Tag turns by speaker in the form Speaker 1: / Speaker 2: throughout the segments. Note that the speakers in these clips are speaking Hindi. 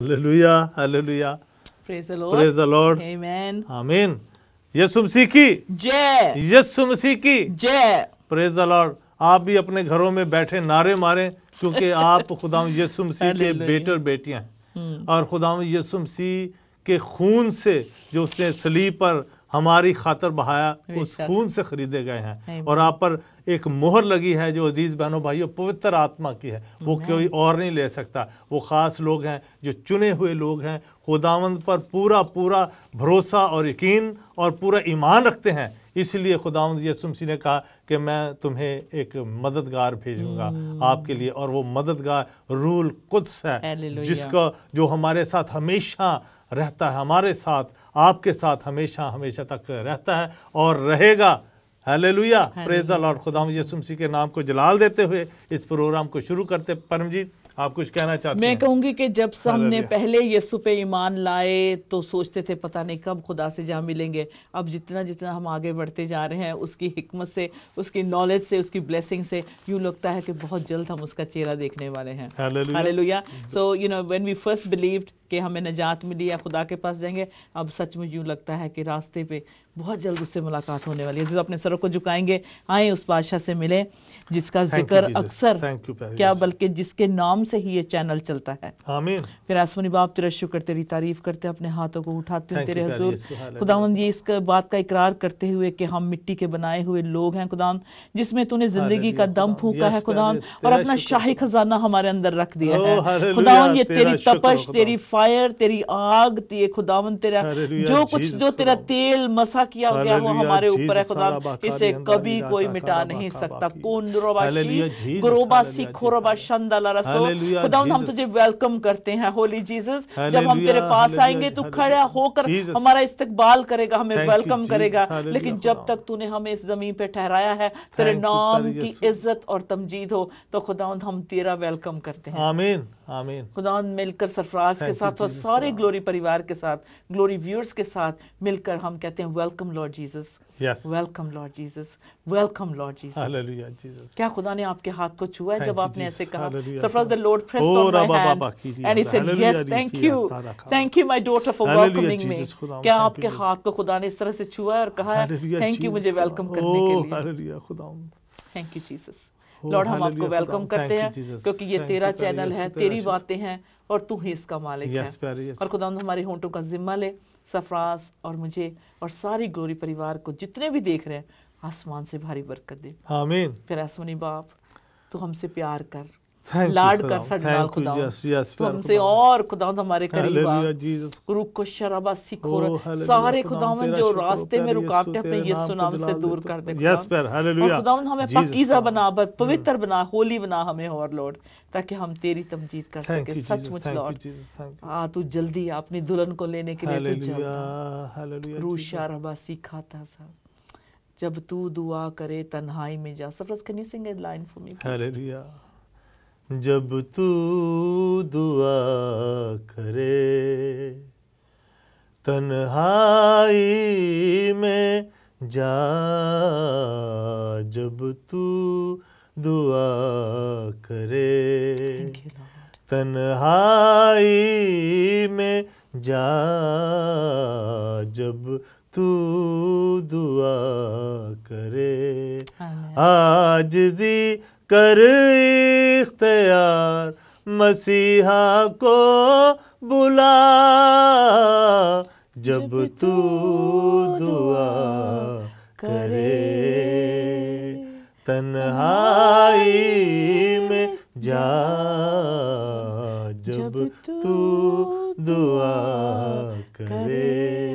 Speaker 1: Hallelujah, hallelujah,
Speaker 2: praise the lord,
Speaker 1: praise the lord,
Speaker 2: amen,
Speaker 1: आमीन। यीशु मसीह की
Speaker 2: जय,
Speaker 1: यीशु मसीह की
Speaker 2: जय।
Speaker 1: Praise the lord. आप भी अपने घरों में बैठे नारे मारें, क्योंकि आप खुदावंद यीशु मसीह के बेटे और बेटियां हैं, और खुदावंद यीशु मसीह के खून से जो उसने सलीब पर हमारी खातर बहाया, उस खून से खरीदे गए हैं, और आप पर एक मोहर लगी है जो अजीज बहनों भाइयों पवित्र आत्मा की है, वो कोई और नहीं ले सकता। वो खास लोग हैं जो चुने हुए लोग हैं, खुदावंद पर पूरा पूरा भरोसा और यकीन और पूरा ईमान रखते हैं। इसलिए खुदावंद यीशु मसीह ने कहा कि मैं तुम्हें एक मददगार भेजूंगा आपके लिए, और वो मददगार रूल कुद्स है, जिसका जो हमारे साथ हमेशा रहता है, हमारे साथ आपके साथ हमेशा हमेशा तक रहता है और रहेगा। Hallelujah, praise the Lord. खुदावंद यीशु मसीह के नाम को जलाल देते हुए इस प्रोग्राम को शुरू करते। परमजीत, आप कुछ कहना चाहते हैं?
Speaker 2: मैं कहूंगी कि जब हमने पहले यीशु पे ईमान लाए तो सोचते थे पता नहीं कब खुदा से जा मिलेंगे। अब जितना जितना हम आगे बढ़ते जा रहे हैं, उसकी हिकमत से, उसकी नॉलेज से, उसकी ब्लेसिंग से यूँ लगता है कि बहुत जल्द हम उसका चेहरा देखने वाले हैं। Hallelujah. So you know when we first believed कि हमें नजात मिली या खुदा के पास जाएंगे, अब सच में यूँ लगता है कि रास्ते पे बहुत जल्द उससे मुलाकात होने वाली है। जो अपने सरों को झुकाएंगे, आए उस बादशाह से मिले जिसका जिक्र अक्सर क्या बल्कि जिसके नाम से ही ये चैनल चलता है।
Speaker 1: आमीन।
Speaker 2: फिर आसमानी बाप तेरा शुक्र, तेरी तारीफ करते, अपने हाथों को उठाते हैं तेरे हुजूर। खुदावंद ये इस बात का इकरार करते हुए कि हम मिट्टी के बनाए हुए लोग हैं खुदावंद, जिसमें तूने जिंदगी का दम फूंका है खुदावंद, और अपना शाही खजाना हमारे अंदर रख दिया है खुदावंद। ये तेरी तपश, तेरी फायर, तेरी आग, ये खुदावंद तेरा जो कुछ, जो तेरा तेल मसा किया गया वो हमारे ऊपर है खुदावंद, इसे कभी कोई मिटा नहीं सकता। खुदावंद हम तुझे वेलकम करते हैं होली जीसस। जब हम तेरे पास आएंगे तू खड़ा होकर हमारा इस्तकबाल करेगा, हमें वेलकम करेगा। लेकिन जब तक तूने हमें इस जमीन पे ठहराया है, तेरे नाम की इज्जत और तमजीद हो, तो खुदावंद हम तेरा वेलकम करते हैं।
Speaker 1: आमीन, आमीन।
Speaker 2: खुदावंद मिलकर सरफराज के साथ और सारे ग्लोरी परिवार के साथ, ग्लोरी व्यूअर्स के साथ मिलकर हम कहते हैं welcome Lord Jesus, welcome Lord Jesus, welcome Lord Jesus.
Speaker 1: Hallelujah Jesus.
Speaker 2: क्या खुदा ने आपके हाथ को छुआ है जब आपने ऐसे कहा? Sarfaraz the Lord pressed on my hand and he said yes, thank you my daughter for welcoming मी। क्या आपके हाथ को खुदा ने इस तरह से छुआ है और कहा है थैंक यू मुझे वेलकम करने के लिए?
Speaker 1: हालेलुया खुदावंद,
Speaker 2: थैंक यू जीसस। लॉर्ड हम आपको वेलकम करते हैं क्योंकि ये तेरा चैनल है, तेरी बातें हैं और तू ही इसका मालिक है। और खुदावंद हमारे होंठों का जिम्मा ले, सरफराज और मुझे और सारी ग्लोरी परिवार को जितने भी देख रहे हैं, आसमान से भारी बरकत दे।
Speaker 1: आमीन।
Speaker 2: फिर आसमानी बाप तू हमसे प्यार कर, लाड कर सजनाल खुदावंद, तू हमसे और खुदावंद हमारे करीब आ। रुक को शराबा सिखो सारे खुदावंद जो रास्ते में रुकावटें अपने यीशु नाम से दूर कर दे। और खुदावंद हमें पाकीज़ा बना, पवित्र बना, होली बना हमें और लॉर्ड, ताकि हम तेरी तमजीद कर सके। सचमुच लॉर्ड तू जल्दी अपनी दुल्हन को लेने के लिए तू जल्दी। रूशा रबा सिखाता सा, जब तू दुआ करे तन्हाई में जा। Sarfaraz can you sing a line for me please?
Speaker 1: Hallelujah. जब तू दुआ करे तन्हाई में जा, जब तू दुआ करे तन्हाई में जा, जब तू दुआ करे। आजिज़ी कर इख्तियार, मसीहा को बुला, जब तू दुआ करे तन्हाई में जा, जब तू दुआ करे।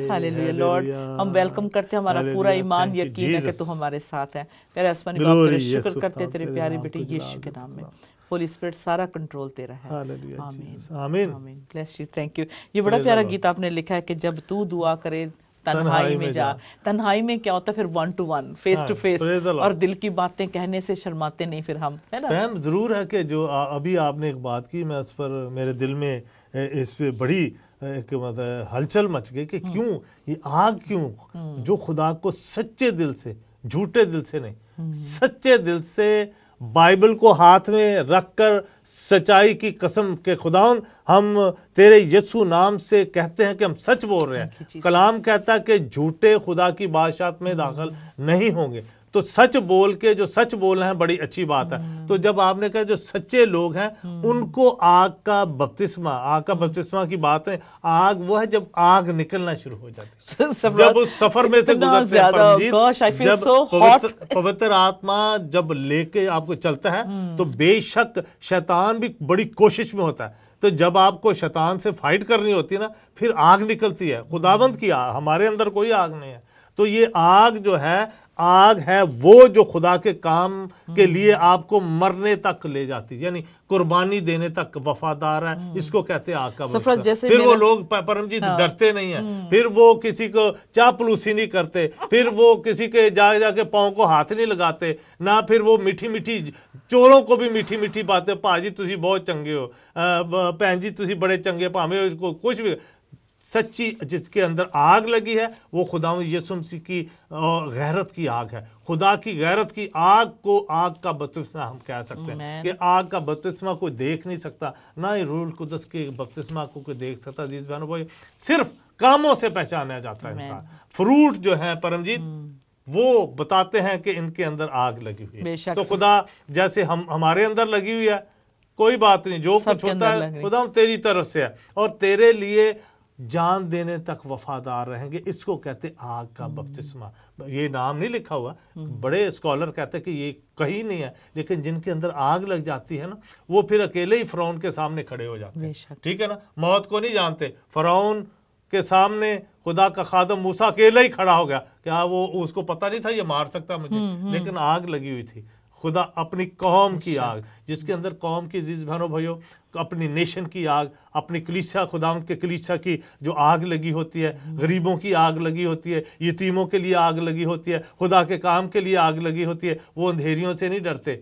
Speaker 2: हालेलुया लॉर्ड, हम वेलकम करते हैं, हमारा पूरा ईमान यकीन है कि तू हमारे साथ है। प्यारे आसमानी बाप तेरे शुक्र करते हैं तेरे प्यारे बेटे यीशु के नाम में। होली स्पिरिट सारा कंट्रोल तेरा है।
Speaker 1: आमीन,
Speaker 2: आमीन, ब्लेस यू, थैंक यू। ये बड़ा प्यारा गीत आपने लिखा है कि जब तू दुआ करे तन्हाई में जा। तन्हाई में क्या होता है? फिर 1 to 1, फेस टू फेस, और दिल की बातें कहने से शर्माते नहीं फिर हम, है ना?
Speaker 1: बहन जरूर है कि जो अभी आपने एक बात की, मैं उस पर मेरे दिल में इस पे बड़ी एक मतलब हलचल मच गई कि क्यों ये आग, क्यों जो खुदा को सच्चे दिल से, झूठे दिल से नहीं, सच्चे दिल से बाइबल को हाथ में रखकर सच्चाई की कसम के खुदावंद हम तेरे यीशु नाम से कहते हैं कि हम सच बोल रहे हैं। कलाम कहता है कि झूठे खुदा की बादशाहत में दाखिल नहीं होंगे। तो सच बोल के जो सच बोलना है बड़ी अच्छी बात है। तो जब आपने कहा जो सच्चे लोग हैं उनको आग का बपतिस्मा की बात है। आग वो है जब आग निकलना शुरू हो जाती है, जब उस सफर में से गुजरते हैं, जब पवित्र आत्मा जब लेके आपको चलता है तो बेशक शैतान भी बड़ी कोशिश में होता है। तो जब आपको शैतान से फाइट करनी होती है ना, फिर आग निकलती है, खुदावंद की आग। हमारे अंदर कोई आग नहीं है। तो ये आग जो है, आग है वो जो खुदा के काम के लिए आपको मरने तक ले जाती है, यानी कुर्बानी देने तक वफादार है। इसको कहते हैं आग का बपतिस्मा। फिर वो लोग परमजीत डरते नहीं है, फिर वो किसी को चापलूसी नहीं करते, फिर वो किसी के जाके पाँव को हाथ नहीं लगाते ना, फिर वो मीठी मीठी चोरों को भी मीठी मीठी बातें, भाजी तुसी बहुत चंगे हो, भैन जी तुसी बड़े चंगे, भावे कुछ भी। सच्ची जिसके अंदर आग लगी है वो खुदा यीशु मसीह की गैरत की आग है। खुदा की गैरत की आग को आग का बपतिस्मा हम कह सकते हैं कि आग का बपतिस्मा कोई देख नहीं सकता, ना ही रूह कुदस के बपतिस्मा को कोई देख सकता। जिस बहनों भाई सिर्फ कामों से पहचाना जाता है इंसान। फ्रूट जो है परमजीत वो बताते हैं कि इनके अंदर आग लगी हुई है। तो खुदा जैसे हमारे अंदर लगी हुई है, कोई बात नहीं, जो कुछ होता है खुदा तेरी तरफ से है और तेरे लिए जान देने तक वफादार रहेंगे। इसको कहते आग का बपतिस्मा। ये नाम नहीं लिखा हुआ, बड़े स्कॉलर कहते हैं कि ये कहीं नहीं है, लेकिन जिनके अंदर आग लग जाती है ना, वो फिर अकेले ही फरौन के सामने खड़े हो जाते हैं। ठीक है ना, मौत को नहीं जानते। फरौन के सामने खुदा का खादम मूसा अकेला ही खड़ा हो गया। क्या वो उसको पता नहीं था ये मार सकता मुझे, लेकिन आग लगी हुई थी। खुदा अपनी कौम की आग, जिसके अंदर कौम की अजीज बहनों भाइयों, अपनी नेशन की आग, अपनी कलीसिया, खुदावंद के कलीसिया की जो आग लगी होती है, गरीबों की आग लगी होती है, यतीमों के लिए आग लगी होती है, खुदा के काम के लिए आग लगी होती है। वो अंधेरियों से नहीं डरते,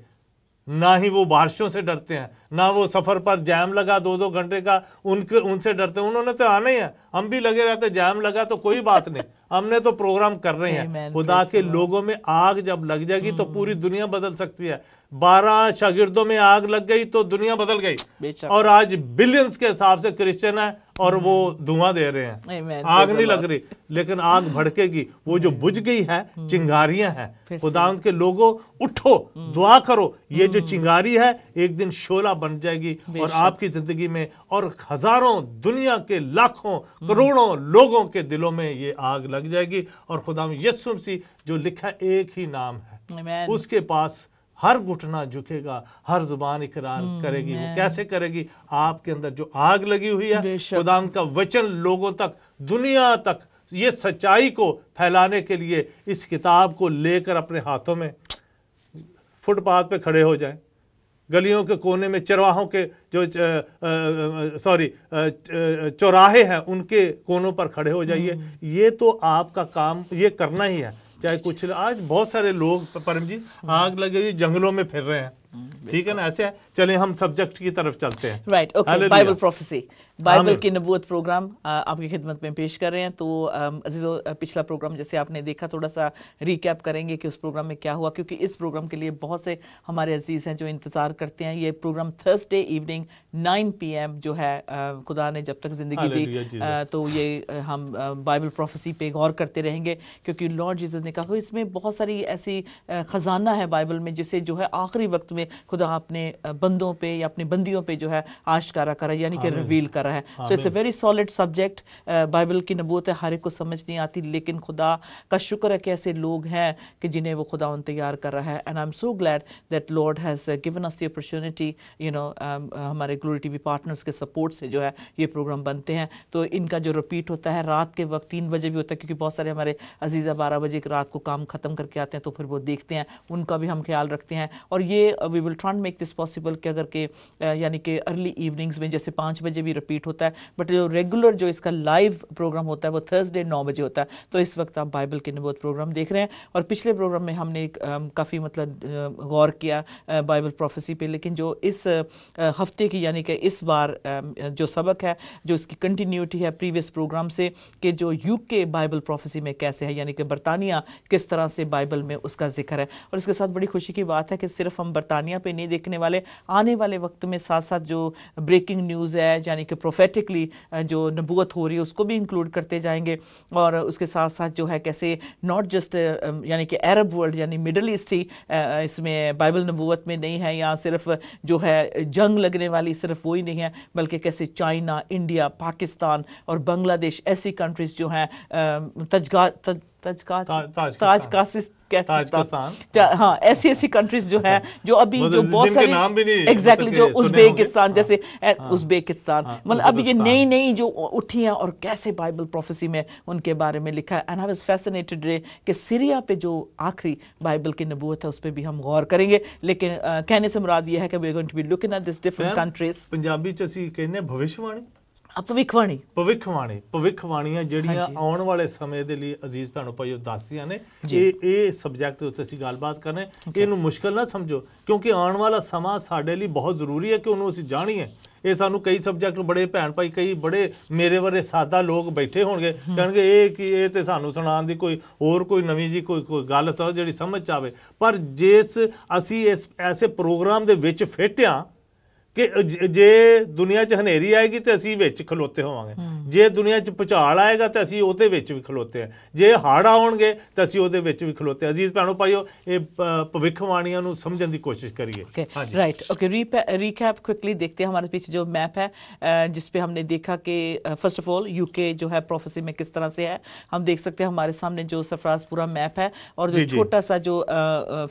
Speaker 1: ना ही वो बारिशों से डरते हैं, ना वो सफर पर जैम लगा 2-2 घंटे का उनसे डरते हैं। उन्होंने तो आना ही है, हम भी लगे रहते, जैम लगा तो कोई बात नहीं, हमने तो प्रोग्राम कर रहे हैं। खुदा के लोगों में आग जब लग जाएगी तो पूरी दुनिया बदल सकती है। 12 शागिर्दों में आग लग गई तो दुनिया बदल गई। और आज बिलियंस के हिसाब से क्रिश्चियन है और वो धुआं दे रहे हैं, आग नहीं लग रही, लेकिन आग भड़केगी। वो जो बुझ गई है चिंगारियां हैं। खुदावंद के लोगों उठो, दुआ करो, ये जो चिंगारी है एक दिन शोला बन जाएगी और आपकी जिंदगी में और हजारों, दुनिया के लाखों करोड़ों लोगों के दिलों में ये आग लग जाएगी। और खुदावंद यीशु मसीह जो लिखा एक ही नाम है, उसके पास हर घुटना झुकेगा, हर जुबान इकरार करेगी। वो कैसे करेगी? आपके अंदर जो आग लगी हुई है, खुदावंद का वचन लोगों तक, दुनिया तक ये सच्चाई को फैलाने के लिए इस किताब को लेकर अपने हाथों में फुटपाथ पे खड़े हो जाएं, गलियों के कोने में, चरवाहों के जो चौराहे हैं उनके कोनों पर खड़े हो जाइए। ये तो आपका काम ये करना ही है। चाहे कुछ, आज बहुत सारे लोग परमजीत आग लगे जंगलों में फिर रहे हैं, ठीक है ना, ऐसे है। चलिए हम सब्जेक्ट की तरफ चलते हैं।
Speaker 2: Right, okay. Bible prophecy, Bible की नबूवत प्रोग्राम आपकी खिदमत में पेश कर रहे हैं। तो अजीजों, पिछला प्रोग्राम जैसे आपने देखा, थोड़ा सा रिकैप करेंगे कि उस प्रोग्राम में क्या हुआ, क्योंकि इस प्रोग्राम के लिए बहुत से हमारे अजीज हैं जो इंतजार करते हैं। ये प्रोग्राम थर्सडे इवनिंग 9 PM जो है, खुदा ने जब तक जिंदगी दी तो ये हम बाइबल प्रोफेसी पे गौर करते रहेंगे, क्योंकि लॉर्ड जीसस ने कहा इसमें बहुत सारी ऐसी खजाना है बाइबल में जिसे जो है आखिरी वक्त में खुदा अपने बंदों पे या अपनी बंदियों पे जो है आश्कारा करा, यानी कि रिवील करा है। So it's a very solid subject. Bible की नबूवत है, हर एक को समझ नहीं आती, लेकिन खुदा का शुक्र है कि ऐसे लोग हैं कि जिन्हें वो खुदा तैयार कर रहा है। And I am so glad that Lord has given us the opportunity, you know, हमारे ग्लोरी टीवी पार्टनर्स के सपोर्ट से जो है ये प्रोग्राम बनते हैं। तो इनका जो रिपीट होता है रात के वक्त 3 बजे भी होता है, क्योंकि बहुत सारे हमारे अजीज़ा 12 बजे रात को काम ख़त्म करके आते हैं, तो फिर वो देखते हैं, उनका भी हम ख्याल रखते हैं। और ये we will try to make this possible कि अगर के यानी कि अर्ली इवनिंग्स में जैसे 5 बजे भी रिपीट रिपीट होता है, बट जो रेगुलर जो इसका लाइव प्रोग्राम होता है वो थर्सडे 9 बजे होता है। तो इस वक्त आप बाइबल की नबूवत प्रोग्राम देख रहे हैं, और पिछले प्रोग्राम में हमने काफ़ी मतलब गौर किया बाइबल प्रोफेसी पे, लेकिन जो इस हफ्ते की यानी कि इस बार जो सबक है, जो इसकी कंटिन्यूटी है प्रीवियस प्रोग्राम से, कि जो यूके बाइबल प्रोफेसी में कैसे है, यानी कि बरतानिया किस तरह से बाइबल में उसका जिक्र है। और इसके साथ बड़ी खुशी की बात है कि सिर्फ हम बरतानिया पे नहीं देखने वाले, आने वाले वक्त में साथ साथ जो ब्रेकिंग न्यूज़ है यानी कि प्रोफेटिकली जो नबूवत हो रही है उसको भी इंक्लूड करते जाएंगे। और उसके साथ साथ जो है कैसे नॉट जस्ट यानी कि अरब वर्ल्ड यानी मिडल ईस्ट ही इसमें बाइबल नबूवत में नहीं है, या सिर्फ जो है जंग लगने वाली सिर्फ वही नहीं है, बल्कि कैसे चाइना, इंडिया, पाकिस्तान और बांग्लादेश ऐसी कंट्रीज जो हैं हाँ ऐसी ऐसी कंट्रीज जो है जो अभी जो बहुत सारी एग्जैक्टली जो उज़्बेकिस्तान जैसे उज़्बेकिस्तान मतलब अभी ये नई नई जो उठी हैं और कैसे बाइबल प्रोफेसी में उनके बारे में लिखा है। एंड आई वाज फैसिनेटेड कि सीरिया पे जो आखिरी बाइबल की नबूवत है उस पर भी हम गौर करेंगे, लेकिन कहने से मुराद ये है कि we are going to be looking at this different countries.
Speaker 1: Punjabi च ਅਸੀਂ ਕਹਿੰਦੇ ਭਵਿष्यवाणी
Speaker 2: ਭਵਿੱਖਬਾਣੀਆਂ
Speaker 1: ਜਿਹੜੀਆਂ ਆਉਣ ਵਾਲੇ ਸਮੇਂ ਦੇ ਲਈ ਅਜ਼ੀਜ਼ ਭੈਣੋ ਭਾਈਓ ਦੱਸਦੀਆਂ ਨੇ। ਇਹ ਸਬਜੈਕਟ ਦੇ ਉੱਤੇ ਅਸੀਂ ਗੱਲਬਾਤ ਕਰਨੇ, ਇਹਨੂੰ ਮੁਸ਼ਕਲ ਨਾ ਸਮਝੋ, ਕਿਉਂਕਿ ਆਉਣ ਵਾਲਾ ਸਮਾਂ ਸਾਡੇ ਲਈ ਬਹੁਤ ਜ਼ਰੂਰੀ ਹੈ ਕਿ ਉਹਨੂੰ ਅਸੀਂ ਜਾਣੀਏ। ਇਹ ਸਾਨੂੰ ਕਈ ਸਬਜੈਕਟ ਬੜੇ ਭੈਣ ਭਾਈ ਕਈ ਬੜੇ ਮੇਰੇ ਵਰਗੇ ਸਾਦਾ ਲੋਕ ਬੈਠੇ ਹੋਣਗੇ ਕਹਿਣਗੇ ਇਹ ਕੀ, ਇਹ ਤੇ ਸਾਨੂੰ ਸੁਣਾਉਣ ਦੀ ਕੋਈ ਹੋਰ ਕੋਈ ਨਵੀਂ ਜੀ ਕੋਈ ਗੱਲ ਸੋ ਜਿਹੜੀ ਸਮਝ ਚ ਆਵੇ। ਪਰ ਜਿਸ ਅਸੀਂ ਇਸ ਐਸੇ ਪ੍ਰੋਗਰਾਮ ਦੇ ਵਿੱਚ ਫਿੱਟ ਹਾਂ ਕਿ ਜੇ ਦੁਨੀਆ 'ਚ ਹਨੇਰੀ ਆਏਗੀ ਤੇ ਅਸੀਂ ਵਿੱਚ ਖਲੋਤੇ ਹੋਵਾਂਗੇ, ਜੇ ਦੁਨੀਆ 'ਚ ਭੁਚਾਲ ਆਏਗਾ ਤੇ ਅਸੀਂ ਉਹਦੇ ਵਿੱਚ ਵੀ ਖਲੋਤੇ ਹਾਂ, ਜੇ ਹੜ੍ਹ ਆਉਣਗੇ ਤਾਂ ਅਸੀਂ ਉਹਦੇ ਵਿੱਚ ਵੀ ਖਲੋਤੇ। ਅਜ਼ੀਜ਼ ਭੈਣੋ ਭਾਈਓ ਇਹ ਭਵਿੱਖਬਾਣੀਆਂ ਨੂੰ समझने की कोशिश करिए।
Speaker 2: राइट, ओके, रिकैप क्विकली देखते हैं। हमारे पीछे जो मैप है जिस पे हमने देखा कि फर्स्ट ऑफ ऑल यूके जो है प्रोफेसी में किस तरह से है, हम देख सकते हैं हमारे सामने जो सरफराज पूरा मैप है, और जो छोटा सा जो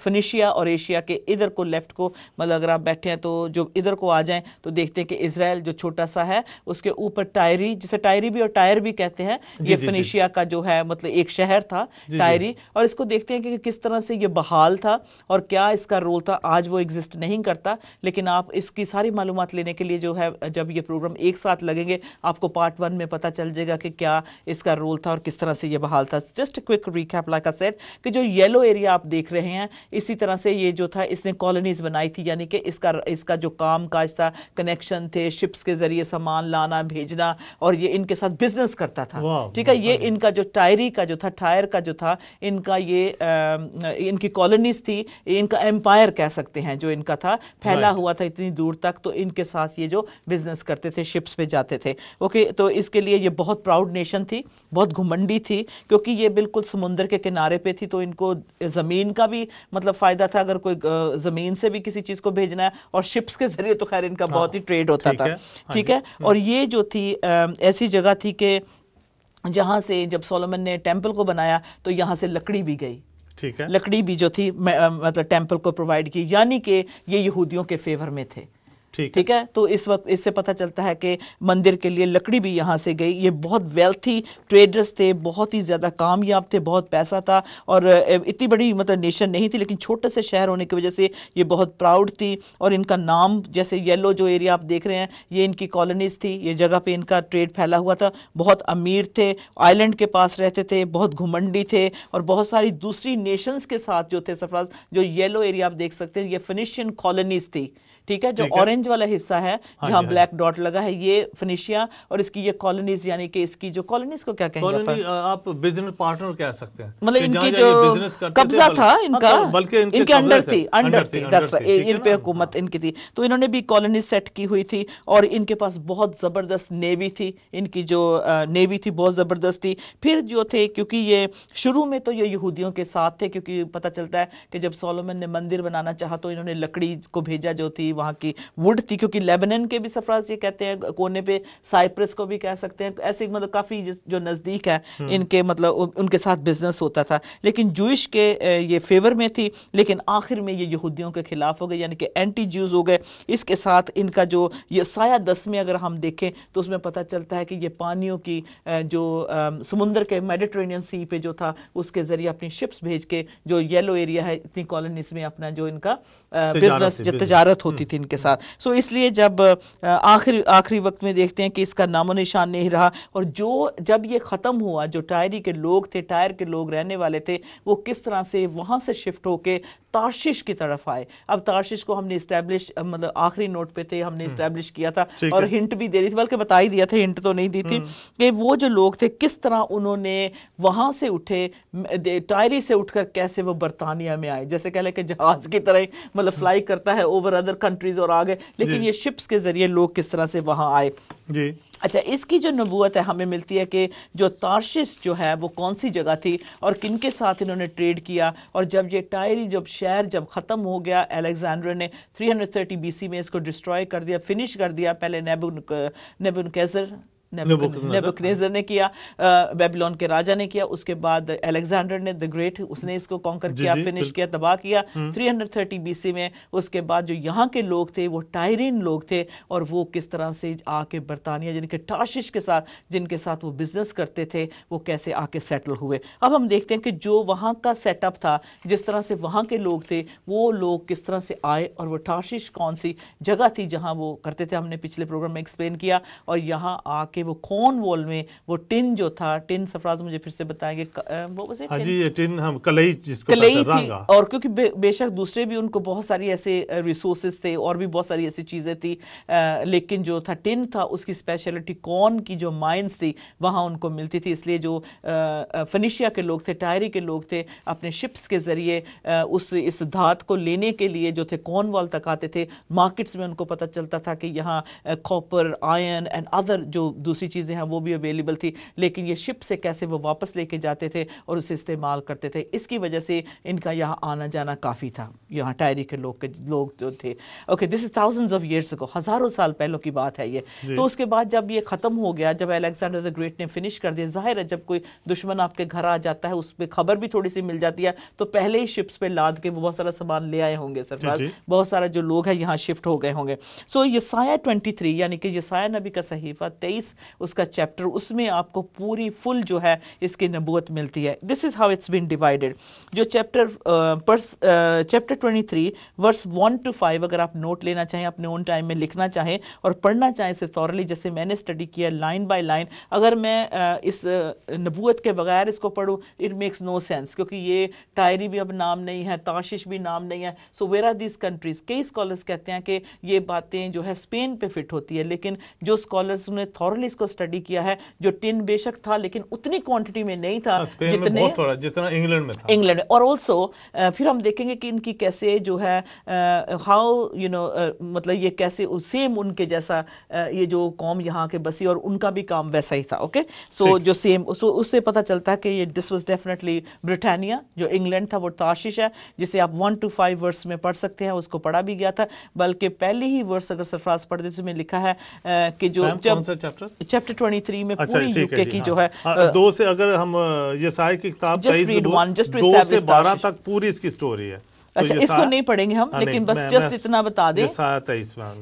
Speaker 2: फिनिशिया और एशिया के इधर को लेफ्ट को मतलब अगर आप बैठे हैं तो जो इधर को आ जाएं तो देखते हैं कि इजराइल जो छोटा सा है उसके ऊपर टायरी, जिसे टायरी भी और टायर भी कहते हैं, ये फिनिशिया का जो है मतलब एक शहर था टायरी। और इसको देखते हैं कि किस तरह से ये बहाल था और क्या इसका रोल था। आज वो एग्जिस्ट नहीं करता, लेकिन आप इसकी सारी मालूमात लेने के लिए जो है जब ये प्रोग्राम एक साथ लगेंगे आपको पार्ट 1 में पता चल जाएगा कि क्या इसका रोल था और किस तरह से ये बहाल था। Just quick recap like I said कि जो येलो एरिया आप देख रहे हैं इसी तरह से ये जो था इसने कॉलोनीज बनाई थी, यानी कि इसका जो काम काज था, कनेक्शन थे, शिप्स के जरिए सामान लाना भेजना, और ये इनके साथ बिजनेस करता था। ठीक है, ये इनका जो टायरी का जो था, टायर का जो था, इनका ये इनकी कॉलोनीज थी, इनका एम्पायर कह सकते हैं जो इनका था, फैला हुआ था इतनी दूर तक। तो इनके साथ ये जो बिजनेस करते थे, शिप्स पे जाते थे। ओके, तो इसके लिए ये बहुत प्राउड नेशन थी, बहुत घुमंडी थी, क्योंकि ये बिल्कुल समुद्र के किनारे पे थी, तो इनको ज़मीन का भी मतलब फ़ायदा था अगर कोई ज़मीन से भी किसी चीज़ को भेजना है, और शिप्स के ज़रिए तो खैर इनका बहुत ही ट्रेड होता था। ठीक है, और ये जो थी ऐसी जगह थी कि जहाँ से जब सोलोमन ने टेम्पल को बनाया तो यहाँ से लकड़ी भी गई।
Speaker 1: ठीक है,
Speaker 2: लकड़ी भी जो थी मतलब टेम्पल को प्रोवाइड की, यानी कि ये यहूदियों के फेवर में थे। ठीक है, तो इस वक्त इससे पता चलता है कि मंदिर के लिए लकड़ी भी यहाँ से गई। ये बहुत वेल्थी ट्रेडर्स थे, बहुत ही ज़्यादा कामयाब थे, बहुत पैसा था, और इतनी बड़ी मतलब नेशन नहीं थी, लेकिन छोटे से शहर होने की वजह से ये बहुत प्राउड थी। और इनका नाम, जैसे येलो जो एरिया आप देख रहे हैं, ये इनकी कॉलोनीज थी, ये जगह पे इनका ट्रेड फैला हुआ था। बहुत अमीर थे, आइलैंड के पास रहते थे, बहुत घुमंडी थे, और बहुत सारी दूसरी नेशंस के साथ जो थे सरफराज, जो येलो एरिया आप देख सकते हैं, ये फिनिशियन कॉलोनीज थी। ठीक है, जो ऑरेंज वाला हिस्सा है जहां ब्लैक डॉट लगा है, ये फिनिशिया, और इसकी ये कॉलोनीज, यानी कि इसकी जो कॉलोनीज को क्या कहेंगे
Speaker 1: आप बिजनेस पार्टनर कह सकते हैं,
Speaker 2: मतलब इनकी जो कब्जा था इनका, बल्कि इनके अंडर थी इन पे हुकूमत इनकी थी। तो इन्होंने भी कॉलोनी सेट की हुई थी, और इनके पास बहुत ज़बरदस्त नेवी थी, इनकी जो नेवी थी बहुत ज़बरदस्त थी। फिर जो थे, क्योंकि ये शुरू में तो ये यहूदियों के साथ थे, क्योंकि पता चलता है कि जब सोलोमन ने मंदिर बनाना चाहा तो इन्होंने लकड़ी को भेजा जो थी वहाँ की वुड थी, क्योंकि लेबनान के भी सरफराज ये कहते हैं कोने पे, साइप्रस को भी कह सकते हैं, ऐसे मतलब काफ़ी जो नज़दीक है इनके, मतलब उनके साथ बिजनेस होता था। लेकिन जूइश के ये फेवर में थी, लेकिन आखिर में ये यहूदियों के खिलाफ हो गए, यानी कि एंटी ज्यूज हो गए। इसके साथ इनका जो ये साया 10 में अगर हम देखें तो उसमें पता चलता है कि ये पानियों की जो समुद्र के मेडिटेरेनियन सी पे जो था उसके ज़रिए अपनी शिप्स भेज के जो येलो एरिया है इतनी कॉलोनीज में अपना जो इनका बिजनेस जो तजारत होती होती थी इनके साथ। सो इसलिए जब आखिरी वक्त में देखते हैं कि इसका नामो निशान नहीं रहा, और जब ये ख़त्म हुआ, जो टायरी के लोग थे, टायर के लोग रहने वाले थे, वो किस तरह से वहाँ से शिफ्ट होके तार्शिश की तरफ आए। अब तार्शिश को हमने इस्टेब्लिश, मतलब आखिरी नोट पे थे, हमने इस्टेब्लिश किया था और हिंट भी दे दी थी, बल्कि बता ही दिया था, हिंट तो नहीं दी थी, कि वो जो लोग थे किस तरह उन्होंने वहाँ से उठे, टायरी से उठकर कैसे वो बरतानिया में आए। जैसे कह लें कि जहाज की तरह मतलब फ्लाई करता है ओवर अदर कंट्रीज और आगे, लेकिन ये शिप्स के जरिए लोग किस तरह से वहाँ आए जी। अच्छा, इसकी जो नबूवत है हमें मिलती है कि जो तार्शिश जो है वो कौन सी जगह थी और किन के साथ इन्होंने ट्रेड किया, और जब ये टायरी शहर जब ख़त्म हो गया, अलेक्जेंडर ने 330 BC में इसको डिस्ट्रॉय कर दिया, फिनिश कर दिया। पहले नेबुकदनेस्सर ने किया, बेबीलोन के राजा ने किया, उसके बाद अलेक्जेंडर ने द ग्रेट, उसने इसको कॉन्कर किया, फिनिश किया, तबाह किया 330 BC में। उसके बाद जो यहाँ के लोग थे वो टायरीन लोग थे, और वो किस तरह से आके बरतानिया जिनके तार्शिश के साथ, जिनके साथ वो बिजनेस करते थे, वो कैसे आके सेटल हुए। अब हम देखते हैं कि जो वहाँ का सेटअप था, जिस तरह से वहाँ के लोग थे, वो लोग किस तरह से आए, और वो तार्शिश कौन सी जगह थी जहाँ वो करते थे, हमने पिछले प्रोग्राम में एक्सप्लेन किया। और यहाँ आके वो कॉर्नवॉल में वो टिन जो था, टिन सफराज मुझे फिर से बताएंगे, वो वैसे
Speaker 1: टिन हम कलई
Speaker 2: थी, और क्योंकि बेशक दूसरे भी उनको बहुत सारी ऐसे रिसोर्सेज थे और भी बहुत सारी ऐसी चीज़ें थी, लेकिन जो था टिन था, उसकी स्पेशलिटी कॉर्न की जो माइंस थी वहाँ उनको मिलती थी। इसलिए जो फिनिशिया के लोग थे, टायरी के लोग थे, अपने शिप्स के ज़रिए इस धात को लेने के लिए जो थे कॉर्नवॉल तक आते थे। मार्केट्स में उनको पता चलता था कि यहाँ कॉपर, आयरन एंड अदर जो दूसरी चीज़ें हैं वो भी अवेलेबल थी, लेकिन ये शिप से कैसे वो वापस लेके जाते थे और उसे इस्तेमाल करते थे। इसकी वजह से इनका यहाँ आना जाना काफ़ी था, यहाँ टायरी के लोग जो थे। Okay, this is thousands of years ago, हज़ारों साल पहले की बात है ये। तो उसके बाद जब ये ख़त्म हो गया, जब अलेक्जेंडर द ग्रेट ने फिनिश कर दिया, जाहिर है जब कोई दुश्मन आपके घर आ जाता है, उस पर खबर भी थोड़ी सी मिल जाती है, तो पहले ही शिप्स पे लाद के वो बहुत सारा सामान ले आए होंगे सरकार, बहुत सारा जो लोग हैं यहाँ शिफ्ट हो गए होंगे। सो यसाया 23 यानी कि यसाया नबी का सहीफा 23 उसका चैप्टर, उसमें आपको पूरी फुल जो है इसकी नबूवत मिलती है। This is how it's been divided. जो चैप्टर 23 वर्स 1 to 5 अगर आप नोट लेना चाहें, अपने ओन टाइम में लिखना चाहें और पढ़ना चाहें इसे थॉरली, जैसे मैंने स्टडी किया लाइन बाय लाइन, अगर मैं इस नबूवत के बगैर इसको पढ़ूँ, इट मेक्स नो सेंस, क्योंकि ये टायरी भी अब नाम नहीं है, तार्शिश भी नाम नहीं है। So where are this countries? कई स्कॉलर्स कहते हैं कि ये बातें जो है स्पेन पे फिट होती है, लेकिन जो स्कॉलर्स ने थॉरली इसको स्टडी किया है, जो टिन बेशक था लेकिन उतनी क्वांटिटी में नहीं था
Speaker 1: जितना इंग्लैंड में था,
Speaker 2: इंग्लैंड में। और ऑल्सो फिर हम देखेंगे कि इनकी कैसे जो है हाउ मतलब ये कैसे सेम उनके जैसा ये जो कौम यहाँ के बसी और उनका भी काम वैसा ही था। ओके, सो जो सेम, सो उससे पता चलता है कि ये दिस वाज डेफिनेटली ब्रिटानिया, जो इंग्लैंड था वो तार्शिश है, जिसे आप 1 to 5 वर्स में पढ़ सकते हैं। उसको पढ़ा भी गया था, बल्कि पहली ही वर्स अगर सरफराज पढ़ दे उसमें लिखा है कि जो चैप्टर 23 में पूरी यूके की जो है
Speaker 1: 2 से, अगर हम यसाया की किताब 2 से 12 तक पूरी इसकी स्टोरी है।
Speaker 2: अच्छा, इसको नहीं पढ़ेंगे हम, लेकिन बस जस्ट इतना बता दें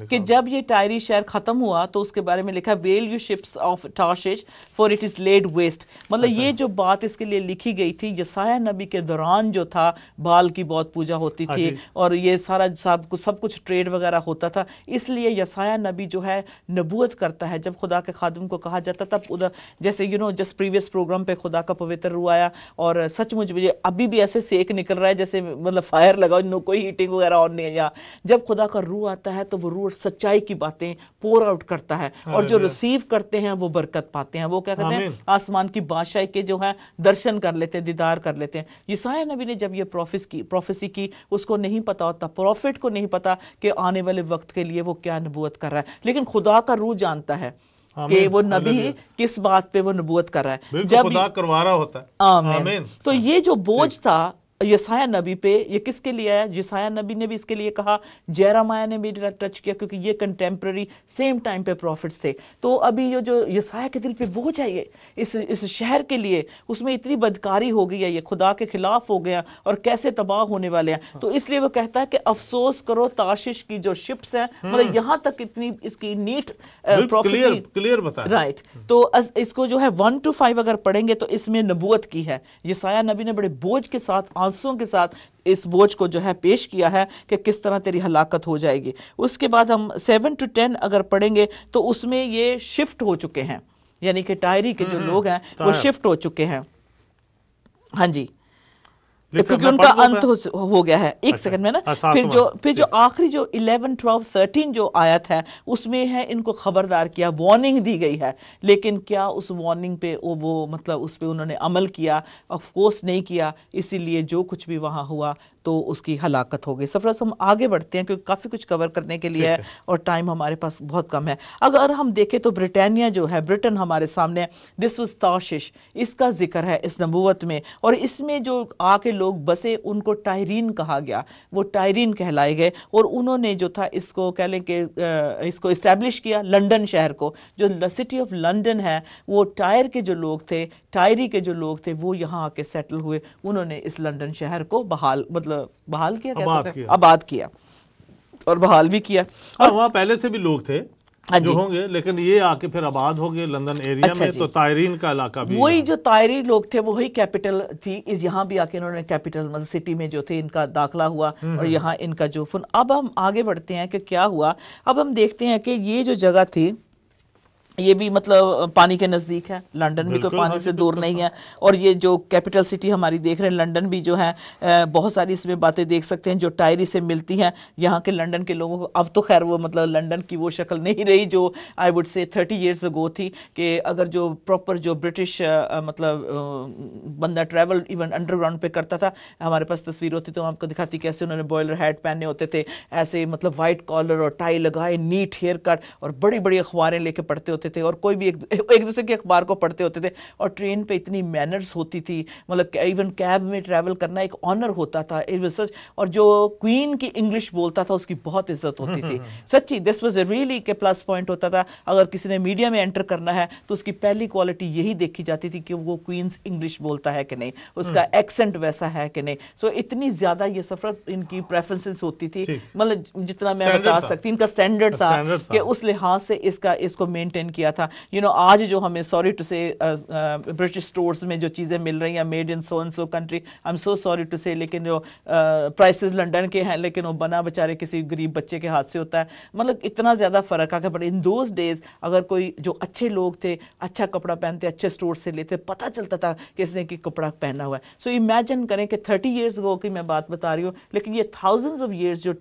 Speaker 2: कि जब ये टायरी शहर खत्म हुआ तो उसके बारे में लिखा, wail you ships of Tarshish for it is laid waste. मतलब ये जो बात इसके लिए लिखी गई थी, यसाया नबी के दौरान जो था बाल की बहुत पूजा होती थी और ये सारा सब कुछ ट्रेड वगैरह होता था, इसलिए यसाया नबी जो है नबूवत करता है। जब खुदा के खादिम को कहा जाता तब उधर, जैसे जस्ट प्रीवियस प्रोग्राम पे खुदा का पवित्र रूह आया और सचमुच मुझे अभी भी ऐसे सेक निकल रहा है जैसे मतलब फायर लगाओ, कोई हीटिंग वगैरह ऑन नहीं है यहाँ। जब खुदा का रूह आता है तो वो रूह सच्चाई की बातें पोर आउट करता है और जो रिसीव करते हैं वो बरकत पाते हैं। वो क्या कहते हैं, आसमान की बादशाही के जो है दर्शन कर लेते हैं, दीदार कर लेते हैं। यसाया नबी ने जब ये प्रोफेसी की, उसको नहीं पता होता, प्रॉफिट को नहीं पता कि आने वाले वक्त के लिए वो क्या नबूवत कर रहा है, लेकिन खुदा का रूह जानता है कि वो नबी किस बात पे वो नबूवत कर रहा है,
Speaker 1: जब खुदा करवा रहा होता है।
Speaker 2: आमीन। तो ये जो बोझ था यसाया नबी पे, ये किसके लिए आया? यसाया नबी ने भी इसके लिए कहा, जेरमाया ने भी टच किया, क्योंकि ये कंटेम्प्रेरी सेम टाइम पे प्रॉफिट्स थे। तो अभी ये जो यसाया के दिल पे बोझ है ये इस शहर के लिए, उसमें इतनी बदकारी हो गई है, ये खुदा के खिलाफ हो गया और कैसे तबाह होने वाले हैं। तो इसलिए वो कहता है कि अफसोस करो तार्शिश की जो शिप्स हैं, मतलब यहाँ तक इतनी इसकी नीट
Speaker 1: क्लियर बता,
Speaker 2: राइट। तो इसको जो है 1 to 5 अगर पढ़ेंगे तो इसमें नबूवत की है। यसाया नबी ने बड़े बोझ के साथ आंसुओं के साथ इस बोझ को जो है पेश किया है कि किस तरह तेरी हलाकत हो जाएगी। उसके बाद हम 7 to 10 अगर पढ़ेंगे तो उसमें ये शिफ्ट हो चुके हैं, यानी कि टायरी के जो लोग हैं वो शिफ्ट हो चुके हैं। हाँ जी, क्योंकि उनका अंत हो गया है। एक सेकंड में ना, फिर जो आखिरी जो 11, 12, 13 जो आयत है उसमें है इनको खबरदार किया, वार्निंग दी गई है, लेकिन क्या उस वार्निंग पे वो मतलब उस पे उन्होंने अमल किया? ऑफ कोर्स नहीं किया, इसीलिए जो कुछ भी वहाँ हुआ तो उसकी हलाकत हो गई। सफरस हम आगे बढ़ते हैं क्योंकि काफ़ी कुछ कवर करने के लिए है और टाइम हमारे पास बहुत कम है। अगर हम देखें तो ब्रिटानिया जो है, ब्रिटेन हमारे सामने, दिस वाज ताशिश, इसका जिक्र है इस नबूवत में, और इसमें जो आके लोग बसे उनको टायरीन कहा गया, वो टायरीन कहलाए गए, और उन्होंने जो था इसको कह लें कि इसको इस्टेब्लिश किया, लंदन शहर को। जो सिटी ऑफ लंदन है वो टायर के जो लोग थे, टायरी के जो लोग थे वो यहाँ आके सेटल हुए, उन्होंने इस लंदन शहर को बहाल किया, आबाद किया और बहाल भी किया।
Speaker 1: और वहाँ पहले से भी लोग थे जो होंगे, लेकिन ये आके फिर आबाद हो गए लंदन एरिया में। तो तायरीन का इलाका भी,
Speaker 2: वही जो तायरी लोग थे वही कैपिटल थी, इस यहाँ भी आके इन्होंने कैपिटल मतलब सिटी में जो थे इनका दाखिला हुआ और यहाँ इनका जो फन। अब हम आगे बढ़ते हैं कि क्या हुआ। अब हम देखते हैं कि ये जो जगह थी ये भी मतलब पानी के नज़दीक है, लंदन भी कोई पानी से दूर नहीं है, और ये जो कैपिटल सिटी हमारी देख रहे हैं लंदन भी जो है बहुत सारी इसमें बातें देख सकते हैं जो टायरी से मिलती हैं यहाँ के लंदन के लोगों को। अब तो खैर वो मतलब लंदन की वो शक्ल नहीं रही जो I would say 30 years ago थी, कि अगर जो प्रॉपर जो ब्रिटिश मतलब बंदा ट्रैवल इवन अंडरग्राउंड पे करता था, हमारे पास तस्वीर होती तो आपको दिखाती कैसे उन्होंने बॉयलर हैट पहने होते थे, ऐसे मतलब वाइट कॉलर और टाई लगाए, नीट हेयर कट, और बड़ी बड़ी अखबारें लेके पढ़ते होते थे, और कोई भी एक दूसरे के अखबार को पढ़ते होते थे, और ट्रेन पे इतनी मैनर्स होती थी, मतलब इवन कैब में ट्रैवल करना एक ऑनर होता था, सच। और जो क्वीन की इंग्लिश बोलता था उसकी बहुत इज्जत होती थी, सच्ची। दिस वाज रियली के प्लस पॉइंट होता था। अगर किसी ने मीडिया में एंटर करना है तो उसकी पहली क्वालिटी यही देखी जाती थी कि वो क्वींस इंग्लिश बोलता है कि नहीं, उसका एक्सेंट वैसा है कि नहीं। सो इतनी ज्यादा ये सफर इनकी प्रेफरेंसेस होती थी, मतलब जितना मैं बता सकती, इनका स्टैंडर्ड था कि उस लिहाज से इसको मेंटेन किया था। आज जो हमें sorry to say British stores में जो चीज़ें मिल रही हैं made in so and so country, I am so sorry to say, लेकिन जो प्राइसेस लंदन के हैं, लेकिन वो बना बेचारे किसी गरीब बच्चे के हाथ से होता है, मतलब इतना ज़्यादा फ़र्क आ गया। बट इन दोज डेज अगर कोई जो अच्छे लोग थे अच्छा कपड़ा पहनते, अच्छे स्टोर से लेते, पता चलता था किसने की कपड़ा पहना हुआ है। सो इमेजिन करें कि 30 years ago की मैं बात बता रही हूँ, लेकिन ये thousands of years जो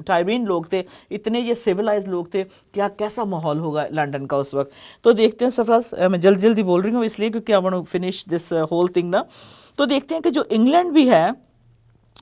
Speaker 2: टायरीन लोग थे, इतने ये सिविलाइज लोग थे, क्या कैसा माहौल होगा लंदन का उस वक्त। तो देखते हैं सरफराज, मैं जल्दी बोल रही हूँ इसलिए क्योंकि I want to finish this whole thing ना। तो देखते हैं कि जो इंग्लैंड भी है,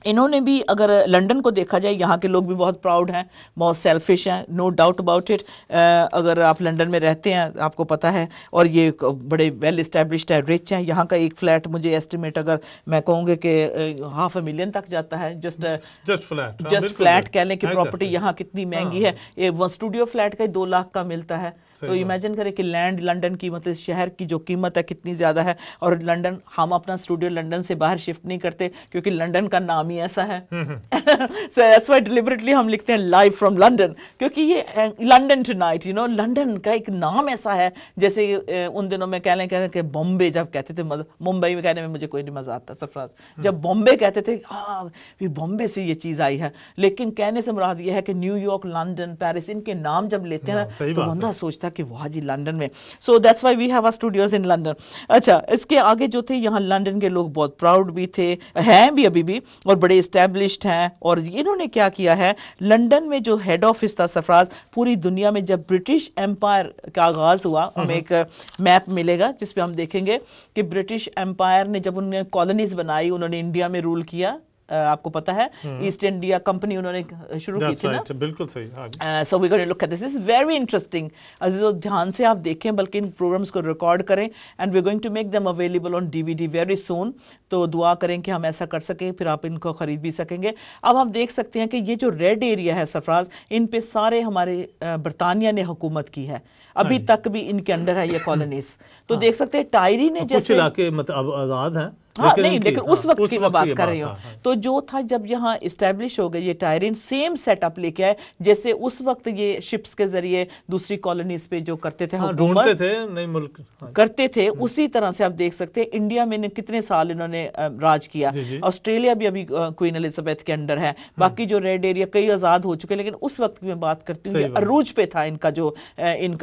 Speaker 2: इन्होंने भी, अगर लंदन को देखा जाए, यहाँ के लोग भी बहुत प्राउड हैं, बहुत सेल्फिश हैं, नो डाउट अबाउट इट। अगर आप लंदन में रहते हैं आपको पता है, और ये बड़े वेल इस्टेब्लिश्ड है, रिच हैं। यहाँ का एक फ्लैट मुझे एस्टिमेट अगर मैं कहूँगी कि $500,000 तक जाता है, जस्ट फ्लैट कह लें कि प्रॉपर्टी यहाँ कितनी महंगी है। एक स्टूडियो फ्लैट का 2 लाख का मिलता है। तो इमेजिन करें कि लैंड लंदन की मतलब शहर की जो कीमत है कितनी ज़्यादा है। और लंदन, हम अपना स्टूडियो लंदन से बाहर शिफ्ट नहीं करते क्योंकि लंदन का नाम ही ऐसा है। सो दैट्स व्हाई डिलिबरेटली हम लिखते हैं लाइव फ्रॉम लंदन, क्योंकि ये London tonight, you know, London का एक नाम ऐसा है। जैसे उन दिनों में कह लें कि बॉम्बे जब कहते थे, मुंबई में कहने में मुझे कोई नहीं मज़ा आता सरफराज, जब बॉम्बे कहते थे हाँ बॉम्बे से ये चीज़ आई है, लेकिन कहने से मुराद ये है कि न्यूयॉर्क, लंदन, पेरिस, इनके नाम जब लेते हैं ना तो बंदा सोचता कि वाह जी लंदन में। So that's why we have our studios in London. अच्छा, इसके आगे जो थे, यहाँ लंदन के लोग बहुत प्राउड भी थे, हैं भी अभी भी, और बड़े इस्टेब्लिश्ड हैं। और इन्होंने क्या किया है, लंदन में जो हेड ऑफिस था सरफराज, पूरी दुनिया में जब ब्रिटिश एम्पायर का आगाज़ हुआ, हमें एक मैप मिलेगा जिस पे हम देखेंगे कि ब्रिटिश एम्पायर ने जब उन्होंने कॉलोनीज बनाई, उन्होंने इंडिया में रूल किया, आपको पता है ईस्ट इंडिया कंपनी उन्होंने शुरू की थी ना,
Speaker 1: बिल्कुल सही।
Speaker 2: So we going to look at this, is very interesting अजीजों, ध्यान से आप देखें, बल्कि इन प्रोग्राम्स को रिकॉर्ड करें, and we are going to make them available on DVD very soon. तो दुआ करें कि हम ऐसा कर सकें, फिर आप इनको खरीद भी सकेंगे। अब हम देख सकते हैं कि ये जो रेड एरिया है सरफराज, इन पे सारे हमारे बरतानिया ने हुकूमत की है, अभी तक भी इनके अंडर है ये कॉलोनीज। तो देख सकते हैं टायरी ने जैसे
Speaker 1: कुछ इलाके मतलब अब आज़ाद हैं,
Speaker 2: हाँ नहीं, लेकिन उस वक्त की मैं बात कर रही हूँ। तो जो था जब यहाँ इस्टेब्लिश हो गए ये टायरिन, सेम सेटअप लेके आए जैसे उस वक्त ये शिप्स के जरिए दूसरी कॉलोनीज पे जो करते थे,
Speaker 1: ढूंढते थे नए मुल्क
Speaker 2: करते थे, उसी तरह से आप देख सकते हैं इंडिया में कितने साल इन्होंने राज किया। ऑस्ट्रेलिया भी अभी क्वीन एलिजाबेथ के अंडर है, बाकी जो रेड एरिया कई आजाद हो चुके, लेकिन उस वक्त की मैं बात करती हूँ अरूज पे था इनका